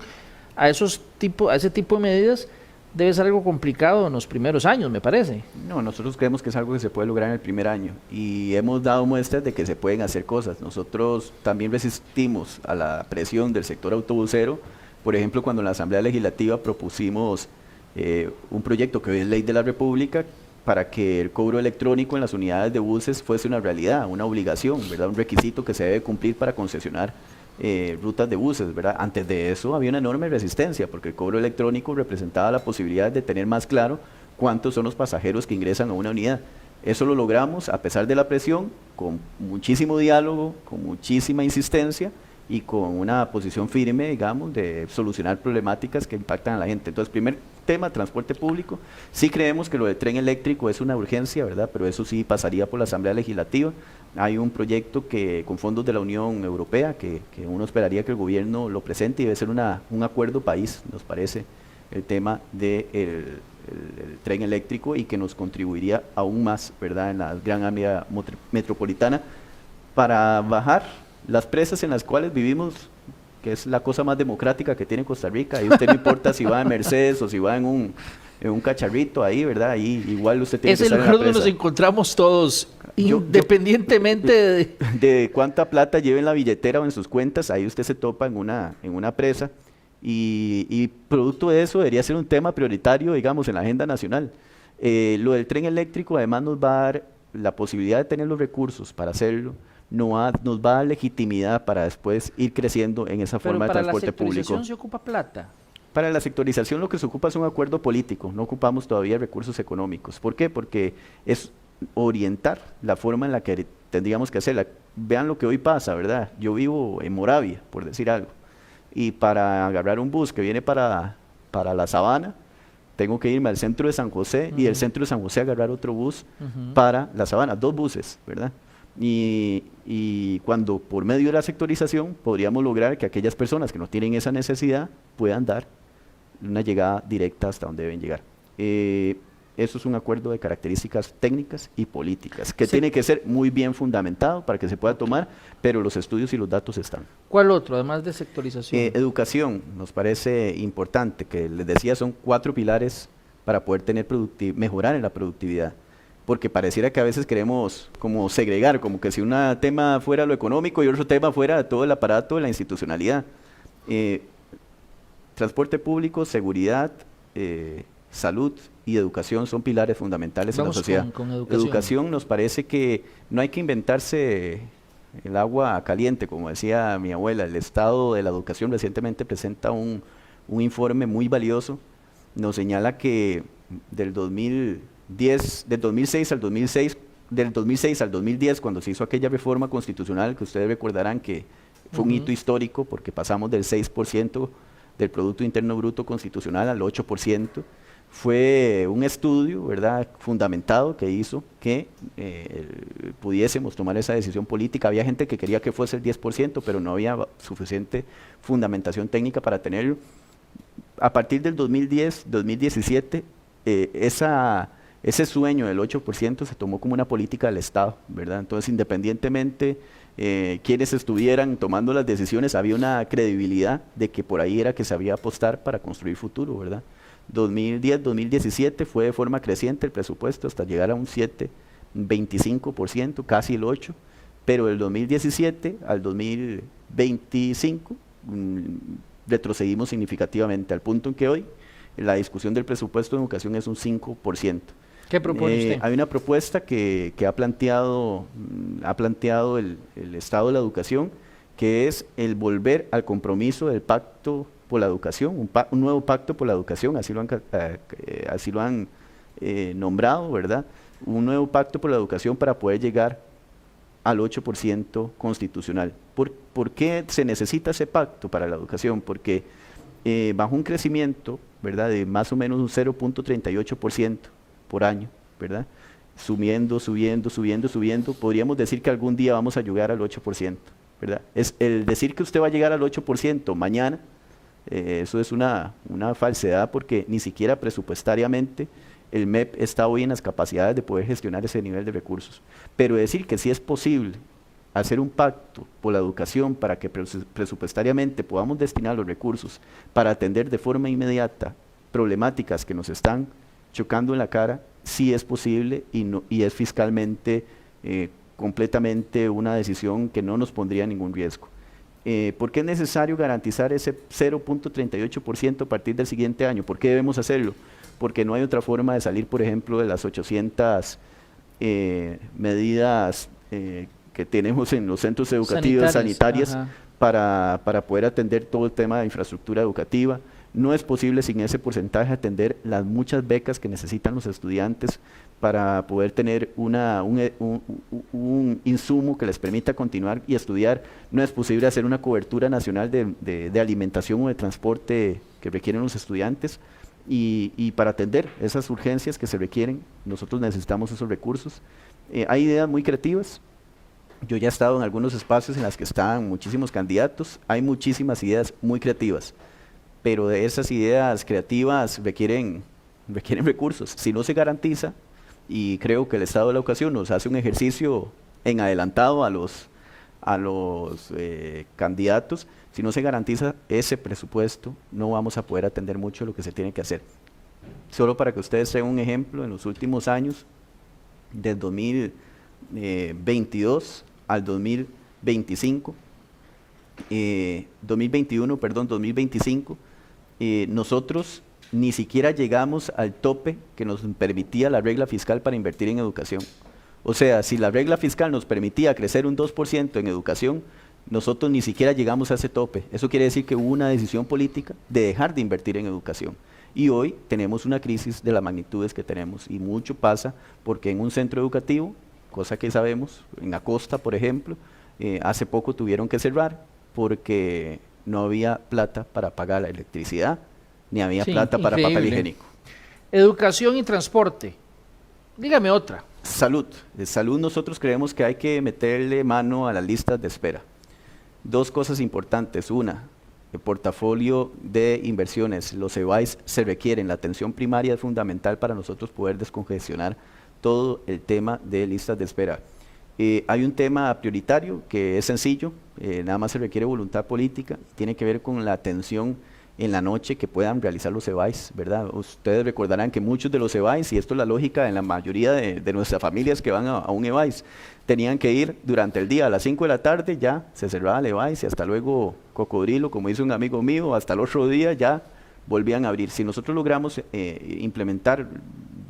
a ese tipo de medidas debe ser algo complicado en los primeros años, me parece. No, nosotros creemos que es algo que se puede lograr en el primer año y hemos dado muestras de que se pueden hacer cosas. Nosotros también resistimos a la presión del sector autobusero. Por ejemplo, cuando en la Asamblea Legislativa propusimos un proyecto que hoy es ley de la República para que el cobro electrónico en las unidades de buses fuese una realidad, una obligación, ¿verdad? Un requisito que se debe cumplir para concesionar rutas de buses, ¿verdad? Antes de eso había una enorme resistencia porque el cobro electrónico representaba la posibilidad de tener más claro cuántos son los pasajeros que ingresan a una unidad. Eso lo logramos a pesar de la presión, con muchísimo diálogo, con muchísima insistencia y con una posición firme, digamos, de solucionar problemáticas que impactan a la gente. Entonces, primer tema, transporte público. Sí creemos que lo del tren eléctrico es una urgencia, ¿verdad? Pero eso sí pasaría por la Asamblea Legislativa. Hay un proyecto que con fondos de la Unión Europea que uno esperaría que el gobierno lo presente y debe ser un acuerdo país, nos parece, el tema del el tren eléctrico y que nos contribuiría aún más, ¿verdad?, en la gran área metropolitana para bajar las presas en las cuales vivimos, que es la cosa más democrática que tiene Costa Rica. Ahí usted no importa si va en Mercedes o si va en un cacharrito ahí, ¿verdad? Ahí igual usted tiene que estar en la presa. Es el lugar donde nos encontramos todos, independientemente de cuánta plata lleve en la billetera o en sus cuentas. Ahí usted se topa en una presa y producto de eso debería ser un tema prioritario, digamos, en la agenda nacional. Lo del tren eléctrico además nos va a dar la posibilidad de tener los recursos para hacerlo, nos va a dar legitimidad para después ir creciendo en esa forma de transporte público. ¿Pero para la sectorización se ocupa plata? Para la sectorización lo que se ocupa es un acuerdo político, no ocupamos todavía recursos económicos. ¿Por qué? Porque es orientar la forma en la que tendríamos que hacerla. Vean lo que hoy pasa, ¿verdad? Yo vivo en Moravia, por decir algo, y para agarrar un bus que viene para la Sabana, tengo que irme al centro de San José y del centro de San José agarrar otro bus para la Sabana, 2 buses, ¿verdad? Y cuando por medio de la sectorización podríamos lograr que aquellas personas que no tienen esa necesidad puedan dar una llegada directa hasta donde deben llegar. Eso es un acuerdo de características técnicas y políticas que tiene que ser muy bien fundamentado para que se pueda tomar, pero los estudios y los datos están. ¿Cuál otro, además de sectorización? Educación, nos parece importante, que les decía son 4 pilares para poder tener mejorar en la productividad. Porque pareciera que a veces queremos como segregar, como que si un tema fuera lo económico y otro tema fuera todo el aparato de la institucionalidad. Transporte público, seguridad, salud y educación son pilares fundamentales en la sociedad. Con Educación nos parece que no hay que inventarse el agua caliente, como decía mi abuela. El Estado de la Educación recientemente presenta un informe muy valioso. Nos señala que del 2006 al 2010, cuando se hizo aquella reforma constitucional, que ustedes recordarán que fue un hito histórico porque pasamos del 6% del Producto Interno Bruto constitucional al 8%, fue un estudio, ¿verdad?, fundamentado que hizo que pudiésemos tomar esa decisión política. Había gente que quería que fuese el 10%, pero no había suficiente fundamentación técnica para tenerlo. A partir del 2010, 2017, ese sueño del 8% se tomó como una política del Estado, ¿verdad? Entonces, independientemente quienes estuvieran tomando las decisiones, había una credibilidad de que por ahí era que se había apostar para construir futuro, ¿verdad? 2010, 2017 fue de forma creciente el presupuesto hasta llegar a un 7,25%, casi el 8%, pero del 2017 al 2025 retrocedimos significativamente al punto en que hoy la discusión del presupuesto de educación es un 5%. ¿Qué propone usted? Hay una propuesta que ha planteado el Estado de la Educación, que es el volver al compromiso del pacto por la educación, un nuevo pacto por la educación, así lo han nombrado, ¿verdad? Un nuevo pacto por la educación para poder llegar al 8% constitucional. ¿Por qué se necesita ese pacto para la educación? Porque bajo un crecimiento, ¿verdad?, de más o menos un 0.38% por año, ¿verdad?, subiendo, podríamos decir que algún día vamos a llegar al 8%, ¿verdad? Es el decir que usted va a llegar al 8% mañana, eso es una falsedad, porque ni siquiera presupuestariamente el MEP está hoy en las capacidades de poder gestionar ese nivel de recursos. Pero decir que sí es posible hacer un pacto por la educación para que presupuestariamente podamos destinar los recursos para atender de forma inmediata problemáticas que nos están chocando en la cara, sí es posible y es fiscalmente completamente una decisión que no nos pondría ningún riesgo. ¿Por qué es necesario garantizar ese 0.38% a partir del siguiente año? ¿Por qué debemos hacerlo? Porque no hay otra forma de salir, por ejemplo, de las 800 medidas que tenemos en los centros educativos sanitarias para poder atender todo el tema de infraestructura educativa. No es posible sin ese porcentaje atender las muchas becas que necesitan los estudiantes para poder tener un insumo que les permita continuar y estudiar. No es posible hacer una cobertura nacional de alimentación o de transporte que requieren los estudiantes. Y para atender esas urgencias que se requieren, nosotros necesitamos esos recursos. Hay ideas muy creativas. Yo ya he estado en algunos espacios en los que están muchísimos candidatos. Hay muchísimas ideas muy creativas, pero de esas ideas creativas requieren recursos. Si no se garantiza, y creo que el Estado de la Educación nos hace un ejercicio en adelantado a los candidatos, si no se garantiza ese presupuesto, no vamos a poder atender mucho lo que se tiene que hacer. Solo para que ustedes tengan un ejemplo, en los últimos años, del 2022 al 2025, 2025, nosotros ni siquiera llegamos al tope que nos permitía la regla fiscal para invertir en educación. O sea, si la regla fiscal nos permitía crecer un 2% en educación, nosotros ni siquiera llegamos a ese tope. Eso quiere decir que hubo una decisión política de dejar de invertir en educación. Y hoy tenemos una crisis de las magnitudes que tenemos, y mucho pasa porque en un centro educativo, cosa que sabemos, en la costa, por ejemplo, hace poco tuvieron que cerrar porque no había plata para pagar la electricidad, ni había plata para papel higiénico. Educación y transporte. Dígame otra. Salud. De salud nosotros creemos que hay que meterle mano a las listas de espera. Dos cosas importantes. Una, el portafolio de inversiones, los EBAIS se requieren. La atención primaria es fundamental para nosotros poder descongestionar todo el tema de listas de espera. Hay un tema prioritario que es sencillo, nada más se requiere voluntad política, tiene que ver con la atención en la noche que puedan realizar los EBAIS, ¿verdad? Ustedes recordarán que muchos de los EBAIS, y esto es la lógica en la mayoría de nuestras familias que van a un EBAIS, tenían que ir durante el día, a las 5 de la tarde ya se cerraba el EBAIS y hasta luego cocodrilo, como dice un amigo mío, hasta el otro día ya volvían a abrir. Si nosotros logramos implementar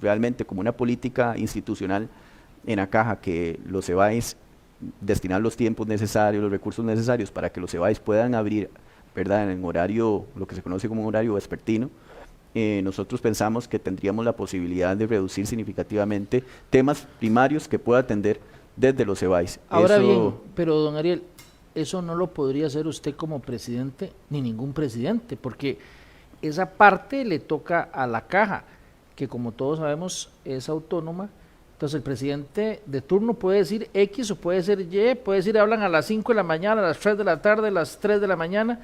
realmente como una política institucional en la caja que los EBAIS, destinar los tiempos necesarios, los recursos necesarios para que los EBAIS puedan abrir, ¿verdad?, en horario, lo que se conoce como un horario vespertino, nosotros pensamos que tendríamos la posibilidad de reducir significativamente temas primarios que pueda atender desde los EBAIS. Ahora bien, pero don Ariel, eso no lo podría hacer usted como presidente, ni ningún presidente, porque esa parte le toca a la caja, que como todos sabemos es autónoma. Entonces el presidente de turno puede decir X o puede ser Y, puede decir hablan a las 5 de la mañana, a las 3 de la tarde, a las 3 de la mañana,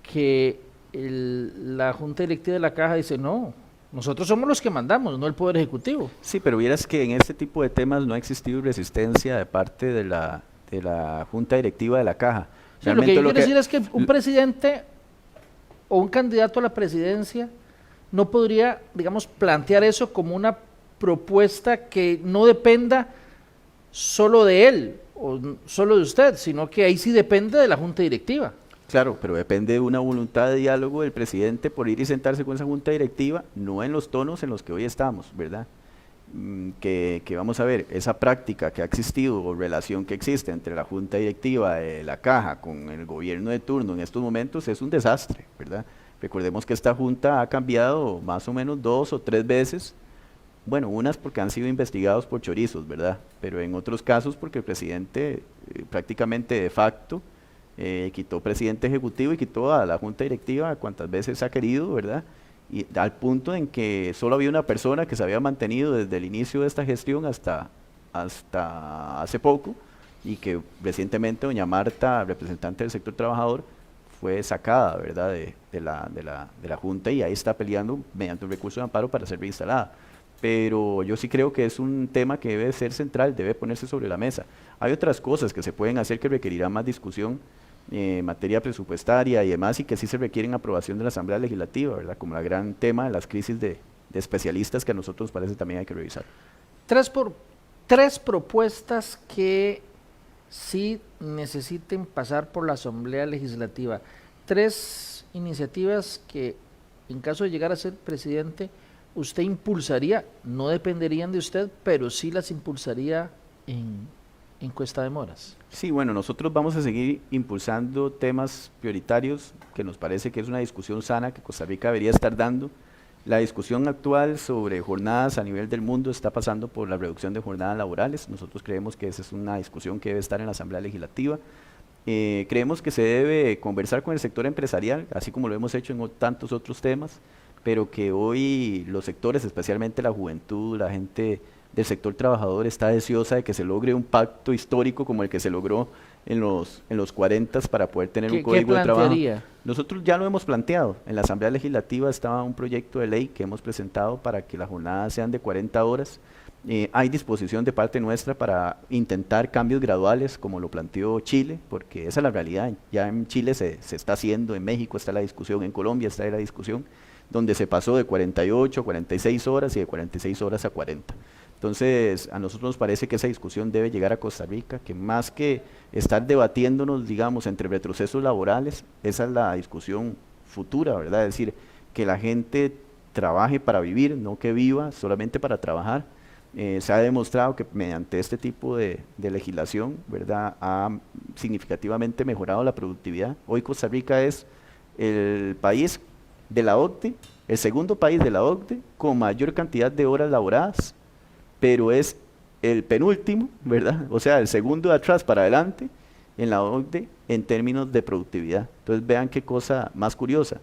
que la Junta Directiva de la Caja dice no, nosotros somos los que mandamos, no el Poder Ejecutivo. Sí, pero vieras que en este tipo de temas no ha existido resistencia de parte de la Junta Directiva de la Caja. Sí, lo que yo quiero decir es que un presidente o un candidato a la presidencia no podría, digamos, plantear eso como una propuesta que no dependa solo de él o solo de usted, sino que ahí sí depende de la Junta Directiva. Claro, pero depende de una voluntad de diálogo del presidente por ir y sentarse con esa junta directiva, no en los tonos en los que hoy estamos, ¿verdad? Que vamos a ver, esa práctica que ha existido o relación que existe entre la junta directiva de la caja con el gobierno de turno en estos momentos es un desastre, ¿verdad? Recordemos que esta junta ha cambiado más o menos 2 o 3 veces, bueno, unas porque han sido investigados por chorizos, ¿verdad? Pero en otros casos porque el presidente prácticamente de facto quitó presidente ejecutivo y quitó a la junta directiva cuantas veces ha querido, ¿verdad? Y al punto en que solo había una persona que se había mantenido desde el inicio de esta gestión hasta hace poco, y que recientemente doña Marta, representante del sector trabajador, fue sacada, ¿verdad?, de la Junta, y ahí está peleando mediante un recurso de amparo para ser reinstalada. Pero yo sí creo que es un tema que debe ser central, debe ponerse sobre la mesa. Hay otras cosas que se pueden hacer que requerirán más discusión, materia presupuestaria y demás, y que sí se requieren aprobación de la Asamblea Legislativa, ¿verdad? Como el gran tema de las crisis de especialistas que a nosotros nos parece también hay que revisar. Tres propuestas que sí necesiten pasar por la Asamblea Legislativa. 3 iniciativas que, en caso de llegar a ser presidente, usted impulsaría, no dependerían de usted, pero sí las impulsaría en Cuesta de Moras. Sí, bueno, nosotros vamos a seguir impulsando temas prioritarios que nos parece que es una discusión sana que Costa Rica debería estar dando. La discusión actual sobre jornadas a nivel del mundo está pasando por la reducción de jornadas laborales. Nosotros creemos que esa es una discusión que debe estar en la Asamblea Legislativa. Creemos que se debe conversar con el sector empresarial, así como lo hemos hecho en tantos otros temas, pero que hoy los sectores, especialmente la juventud, la gente del sector trabajador, está deseosa de que se logre un pacto histórico como el que se logró en los 40 para poder tener un código de trabajo. Nosotros ya lo hemos planteado. En la Asamblea Legislativa estaba un proyecto de ley que hemos presentado para que las jornadas sean de 40 horas. Hay disposición de parte nuestra para intentar cambios graduales, como lo planteó Chile, porque esa es la realidad. Ya en Chile se está haciendo, en México está la discusión, en Colombia está la discusión, donde se pasó de 48 a 46 horas y de 46 horas a 40. Entonces, a nosotros nos parece que esa discusión debe llegar a Costa Rica, que más que estar debatiéndonos, digamos, entre retrocesos laborales, esa es la discusión futura, ¿verdad? Es decir, que la gente trabaje para vivir, no que viva solamente para trabajar. Se ha demostrado que mediante este tipo de legislación, ¿verdad?, ha significativamente mejorado la productividad. Hoy Costa Rica es el país de la OCDE, el segundo país de la OCDE con mayor cantidad de horas laboradas, pero es el penúltimo, ¿verdad? O sea, el segundo de atrás para adelante en la OCDE en términos de productividad. Entonces vean qué cosa más curiosa.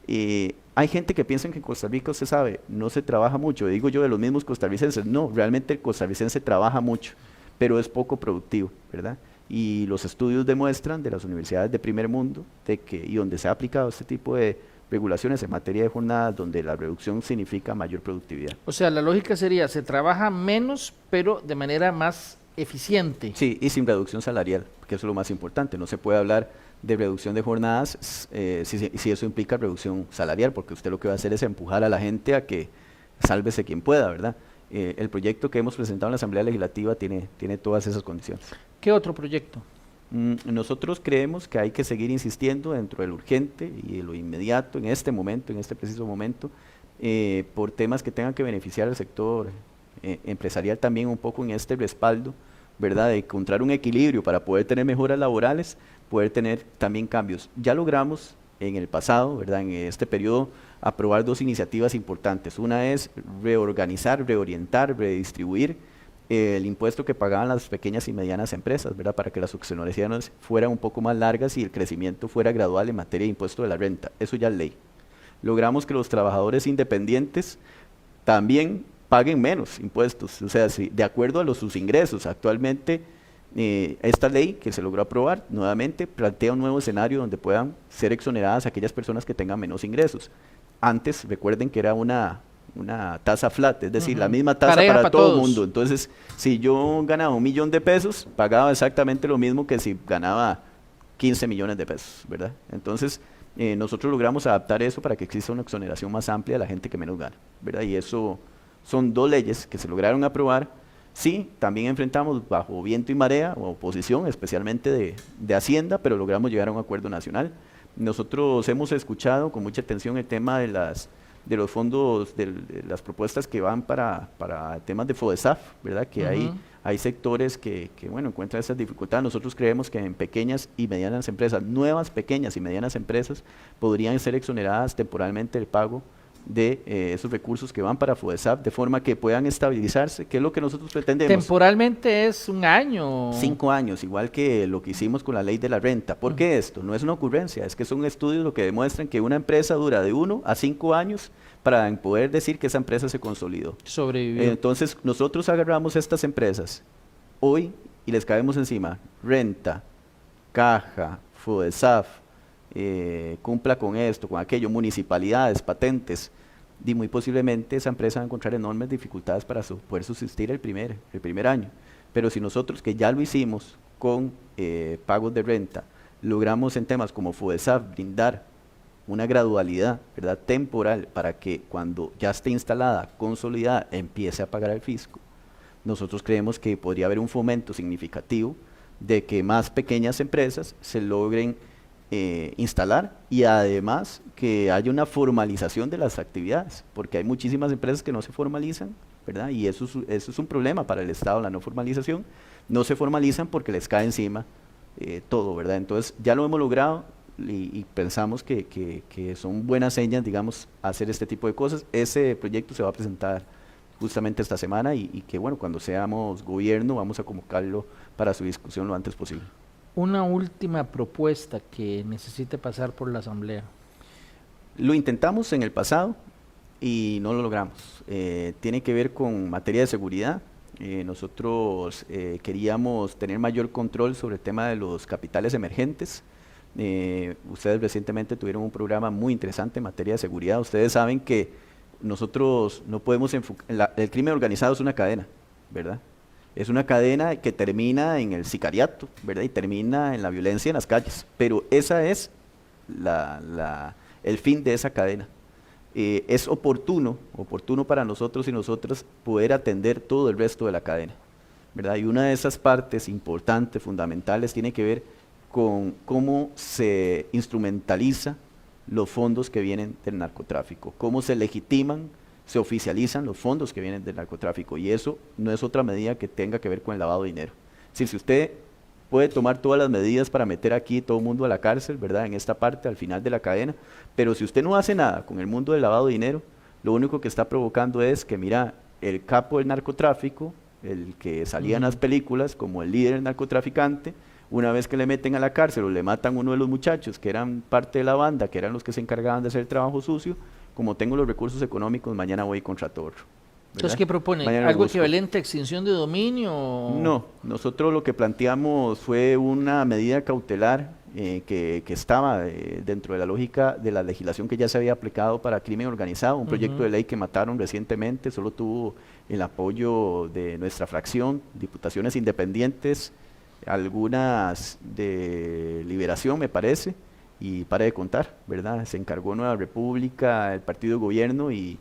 Hay gente que piensa que en Costa Rica, usted sabe, no se trabaja mucho, digo yo de los mismos costarricenses. No, realmente el costarricense trabaja mucho, pero es poco productivo, ¿verdad? Y los estudios demuestran de las universidades de primer mundo y donde se ha aplicado este tipo de regulaciones en materia de jornadas, donde la reducción significa mayor productividad. O sea, la lógica sería, se trabaja menos, pero de manera más eficiente. Sí, y sin reducción salarial, que eso es lo más importante. No se puede hablar de reducción de jornadas si eso implica reducción salarial, porque usted lo que va a hacer es empujar a la gente a que sálvese quien pueda, ¿verdad? El proyecto que hemos presentado en la Asamblea Legislativa tiene todas esas condiciones. ¿Qué otro proyecto? Nosotros creemos que hay que seguir insistiendo dentro de lo urgente y de lo inmediato en este momento, en este preciso momento, por temas que tengan que beneficiar al sector empresarial también un poco en este respaldo, ¿verdad?, de encontrar un equilibrio para poder tener mejoras laborales, poder tener también cambios. Ya logramos en el pasado, ¿verdad?, en este periodo, aprobar 2 iniciativas importantes. Una es reorganizar, reorientar, redistribuir el impuesto que pagaban las pequeñas y medianas empresas, ¿verdad?, para que las exoneraciones fueran un poco más largas y el crecimiento fuera gradual en materia de impuesto de la renta. Eso ya es ley. Logramos que los trabajadores independientes también paguen menos impuestos, o sea, de acuerdo a sus ingresos. Actualmente, esta ley que se logró aprobar nuevamente plantea un nuevo escenario donde puedan ser exoneradas aquellas personas que tengan menos ingresos. Antes, recuerden que era una tasa flat, es decir, la misma tasa para todo el mundo. Entonces, si yo ganaba 1 millón de pesos, pagaba exactamente lo mismo que si ganaba 15 millones de pesos, ¿verdad? Entonces, nosotros logramos adaptar eso para que exista una exoneración más amplia de la gente que menos gana, ¿verdad? Y eso son 2 leyes que se lograron aprobar. Sí, también enfrentamos bajo viento y marea o oposición, especialmente de Hacienda, pero logramos llegar a un acuerdo nacional. Nosotros hemos escuchado con mucha atención el tema de los fondos, de las propuestas que van para temas de FODESAF, ¿verdad? Que hay sectores bueno, encuentran esas dificultades. Nosotros creemos que en pequeñas y medianas empresas, nuevas pequeñas y medianas empresas, podrían ser exoneradas temporalmente del pago de esos recursos que van para FODESAF, de forma que puedan estabilizarse, que es lo que nosotros pretendemos. Temporalmente es 1 año. 5 años, igual que lo que hicimos con la ley de la renta. ¿Por qué esto? No es una ocurrencia, es que son estudios lo que demuestran que una empresa dura de 1 a 5 años para poder decir que esa empresa se consolidó. Sobrevivió. Entonces, nosotros agarramos estas empresas hoy y les caemos encima renta, caja, FODESAF, cumpla con esto, con aquello, municipalidades, patentes, y muy posiblemente esa empresa va a encontrar enormes dificultades para poder subsistir el primer año. Pero si nosotros, que ya lo hicimos con pagos de renta, logramos en temas como FODESAF brindar una gradualidad, ¿verdad?, temporal, para que cuando ya esté instalada, consolidada, empiece a pagar el fisco, nosotros creemos que podría haber un fomento significativo de que más pequeñas empresas se logren instalar, y además que haya una formalización de las actividades, porque hay muchísimas empresas que no se formalizan, ¿verdad? Y eso es un problema para el Estado, la no formalización. No se formalizan porque les cae encima todo, ¿verdad? Entonces ya lo hemos logrado y pensamos que son buenas señas, digamos, hacer este tipo de cosas. Ese proyecto se va a presentar justamente esta semana y que, bueno, cuando seamos gobierno vamos a convocarlo para su discusión lo antes posible. Una última propuesta que necesite pasar por la Asamblea. Lo intentamos en el pasado y no lo logramos. Tiene que ver con materia de seguridad. Nosotros queríamos tener mayor control sobre el tema de los capitales emergentes. Ustedes recientemente tuvieron un programa muy interesante en materia de seguridad. Ustedes saben que nosotros no podemos enfocar, el crimen organizado es una cadena, ¿verdad? Es una cadena que termina en el sicariato, ¿verdad? Y termina en la violencia en las calles. Pero esa es el fin de esa cadena. Es oportuno para nosotros y nosotras poder atender todo el resto de la cadena, ¿verdad? Y una de esas partes importantes, fundamentales, tiene que ver con cómo se instrumentaliza los fondos que vienen del narcotráfico, cómo se legitiman, se oficializan los fondos que vienen del narcotráfico, y eso no es otra medida que tenga que ver con el lavado de dinero. Si usted puede tomar todas las medidas para meter aquí todo el mundo a la cárcel, ¿verdad?, en esta parte, al final de la cadena, pero si usted no hace nada con el mundo del lavado de dinero, lo único que está provocando es que, mira, el capo del narcotráfico, el que salía en las películas como el líder del narcotraficante, una vez que le meten a la cárcel o le matan a uno de los muchachos que eran parte de la banda, que eran los que se encargaban de hacer el trabajo sucio, como tengo los recursos económicos, mañana voy contra todo otro. Entonces, ¿qué propone? Mañana ¿Algo equivalente a extinción de dominio? No, nosotros lo que planteamos fue una medida cautelar que estaba dentro de la lógica de la legislación que ya se había aplicado para crimen organizado, un proyecto de ley que mataron recientemente, solo tuvo el apoyo de nuestra fracción, diputaciones independientes, algunas de Liberación, me parece, y para de contar, ¿verdad? Se encargó Nueva República, el partido de gobierno y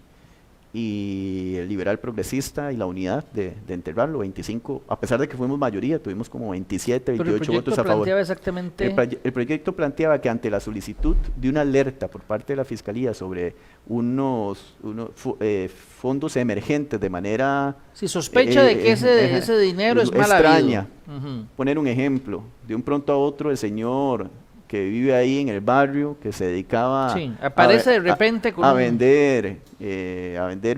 el liberal progresista y la unidad de enterrarlo, 25, a pesar de que fuimos mayoría, tuvimos como 27, 28 votos a favor. El proyecto planteaba que ante la solicitud de una alerta por parte de la Fiscalía sobre unos fondos emergentes de manera... Si sospecha de que ese dinero es mal extraña. Poner un ejemplo, de un pronto a otro el señor que vive ahí en el barrio, que se dedicaba aparece de repente a vender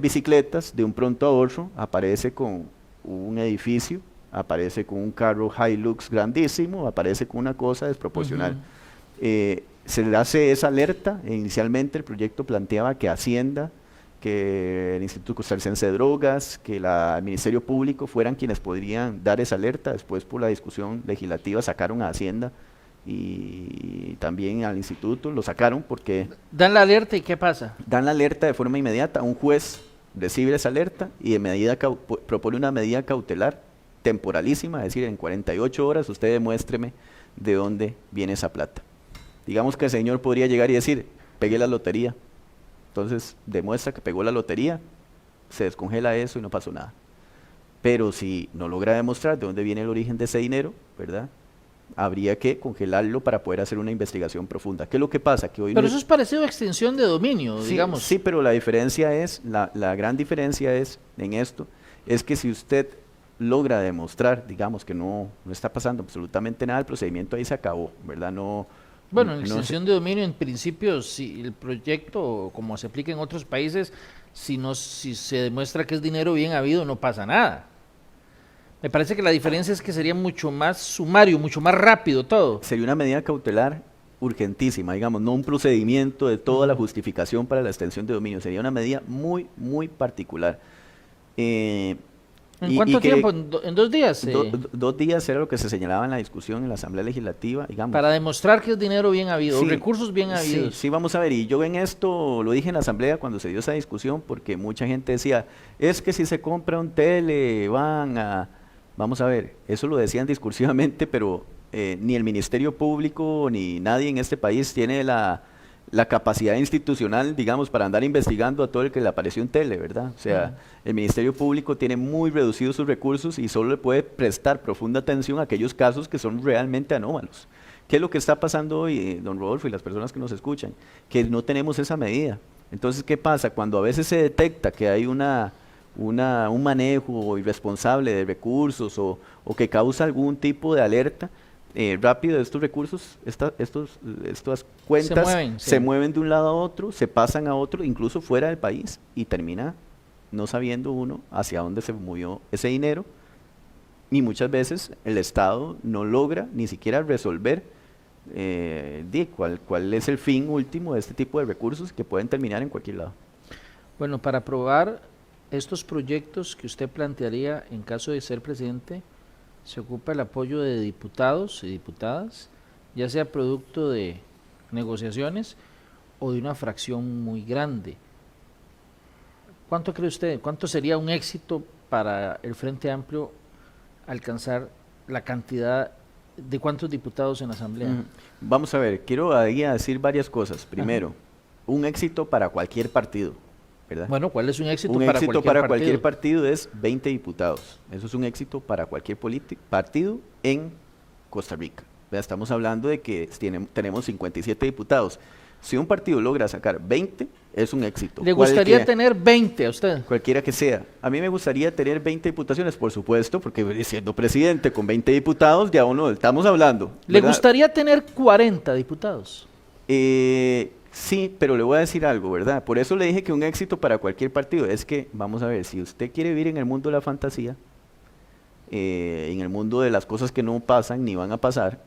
bicicletas, de un pronto a otro aparece con un edificio, aparece con un carro Hilux grandísimo, aparece con una cosa desproporcional. Se le hace esa alerta. Inicialmente el proyecto planteaba que Hacienda, que el Instituto Costarricense de Drogas, que el Ministerio Público fueran quienes podrían dar esa alerta. Después, por la discusión legislativa, sacaron a Hacienda y también al instituto, lo sacaron porque... ¿Dan la alerta y qué pasa? Dan la alerta de forma inmediata, un juez recibe esa alerta y propone una medida cautelar temporalísima, es decir, en 48 horas usted demuéstreme de dónde viene esa plata. Digamos que el señor podría llegar y decir, pegué la lotería, entonces demuestra que pegó la lotería, se descongela eso y no pasó nada. pero si no logra demostrar de dónde viene el origen de ese dinero, ¿verdad? Habría que congelarlo para poder hacer una investigación profunda. ¿Qué es lo que pasa? Que hoy Pero eso es parecido a extinción de dominio, sí, digamos. sí, pero la diferencia es, la gran diferencia es en esto, es que si usted logra demostrar, digamos, que no está pasando absolutamente nada, el procedimiento ahí se acabó, ¿verdad? Bueno, en no extinción de dominio, en principio, si el proyecto, como se aplica en otros países, si se demuestra que es dinero bien habido, no pasa nada. Me parece que la diferencia es que sería mucho más sumario, mucho más rápido todo. sería una medida cautelar urgentísima, digamos, no un procedimiento de toda la justificación para la extensión de dominio, sería una medida muy, muy particular. ¿En cuánto tiempo? ¿En 2 días? 2 días era lo que se señalaba en la discusión en la Asamblea Legislativa, digamos. Para demostrar que es dinero bien habido, Sí, recursos bien habidos. Sí, vamos a ver, y yo en esto lo dije en la Asamblea cuando se dio esa discusión, porque mucha gente decía, es que si se compra un tele, van a... Vamos a ver, eso lo decían discursivamente, pero ni el Ministerio Público ni nadie en este país tiene la capacidad institucional, digamos, para andar investigando a todo el que le apareció un tele, ¿verdad? O sea, el Ministerio Público tiene muy reducidos sus recursos y solo le puede prestar profunda atención a aquellos casos que son realmente anómalos. ¿Qué es lo que está pasando hoy, don Rodolfo, y las personas que nos escuchan? Que no tenemos esa medida. Entonces, ¿qué pasa? Cuando a veces se detecta que hay un manejo irresponsable de recursos o que causa algún tipo de alerta, rápido estos recursos, estas cuentas se mueven de un lado a otro, se pasan a otro, incluso fuera del país, y termina no sabiendo uno hacia dónde se movió ese dinero, y muchas veces el Estado no logra ni siquiera resolver cuál es el fin último de este tipo de recursos que pueden terminar en cualquier lado. Bueno, para aprobar estos proyectos que usted plantearía en caso de ser presidente, se ocupa el apoyo de diputados y diputadas, ya sea producto de negociaciones o de una fracción muy grande. ¿Cuánto cree usted? ¿Cuánto sería un éxito para el Frente Amplio alcanzar la cantidad de cuántos diputados en la Asamblea? Vamos a ver, quiero ahí decir varias cosas. Primero, un éxito para cualquier partido, ¿verdad? Bueno, ¿cuál es un éxito Un para éxito cualquier para partido? cualquier partido es 20 diputados. Eso es un éxito para cualquier partido en Costa Rica. ¿Verdad? Estamos hablando de que tenemos 57 diputados. Si un partido logra sacar 20, es un éxito. ¿Le gustaría tener 20 a usted? Cualquiera que sea. A mí me gustaría tener 20 diputaciones, por supuesto, porque siendo presidente con 20 diputados, ya uno estamos hablando. ¿Le ¿verdad? gustaría tener 40 diputados? Sí, pero le voy a decir algo, ¿verdad? Por eso le dije que un éxito para cualquier partido es que, vamos a ver, si usted quiere vivir en el mundo de la fantasía, en el mundo de las cosas que no pasan ni van a pasar,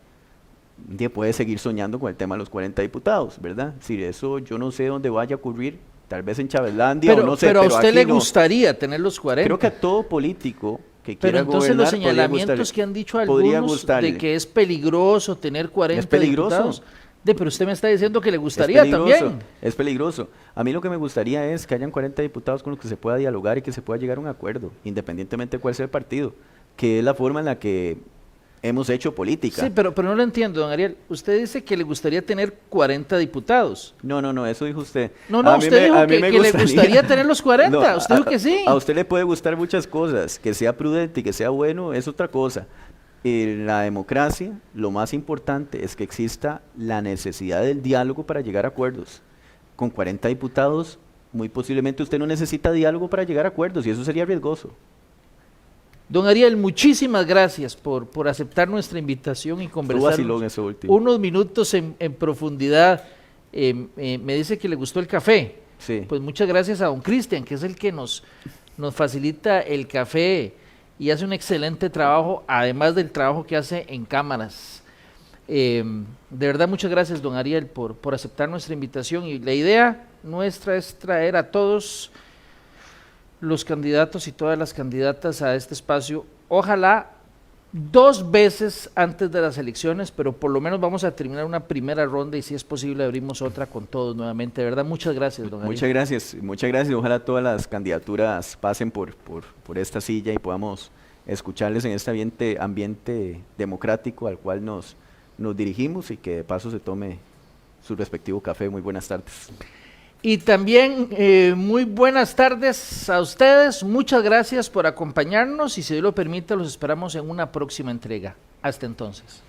puede seguir soñando con el tema de los 40 diputados, ¿verdad? Si eso yo no sé dónde vaya a ocurrir, tal vez en Chavezlandia o no sé. Pero a usted le no. gustaría tener los 40. Creo que a todo político que quiera pero entonces gobernar, los señalamientos que han dicho algunos de que es peligroso tener 40 es peligroso. diputados. Pero usted me está diciendo que le gustaría también. Es peligroso. A mí lo que me gustaría es que hayan 40 diputados con los que se pueda dialogar y que se pueda llegar a un acuerdo, independientemente de cuál sea el partido, que es la forma en la que hemos hecho política. Sí, pero no lo entiendo, don Ariel. Usted dice que le gustaría tener 40 diputados. No, eso dijo usted. No, usted dijo que le gustaría tener los 40. No, usted dijo que sí. A usted le puede gustar muchas cosas, que sea prudente y que sea bueno, es otra cosa. En la democracia, lo más importante es que exista la necesidad del diálogo para llegar a acuerdos. Con 40 diputados, muy posiblemente usted no necesita diálogo para llegar a acuerdos y eso sería riesgoso. Don Ariel, muchísimas gracias por aceptar nuestra invitación y conversar unos minutos en profundidad. Me dice que le gustó el café. Sí. Pues muchas gracias a don Cristian, que es el que nos facilita el café y hace un excelente trabajo, además del trabajo que hace en cámaras. De verdad, muchas gracias, don Ariel, por aceptar nuestra invitación. Y la idea nuestra es traer a todos los candidatos y todas las candidatas a este espacio, ojalá 2 veces antes de las elecciones, pero por lo menos vamos a terminar una primera ronda y si es posible abrimos otra con todos nuevamente. De verdad, muchas gracias, don Ariel. Muchas gracias. Ojalá todas las candidaturas pasen por esta silla y podamos escucharles en este ambiente democrático al cual nos dirigimos y que de paso se tome su respectivo café. Muy buenas tardes. Y también muy buenas tardes a ustedes, muchas gracias por acompañarnos y si Dios lo permite los esperamos en una próxima entrega. Hasta entonces.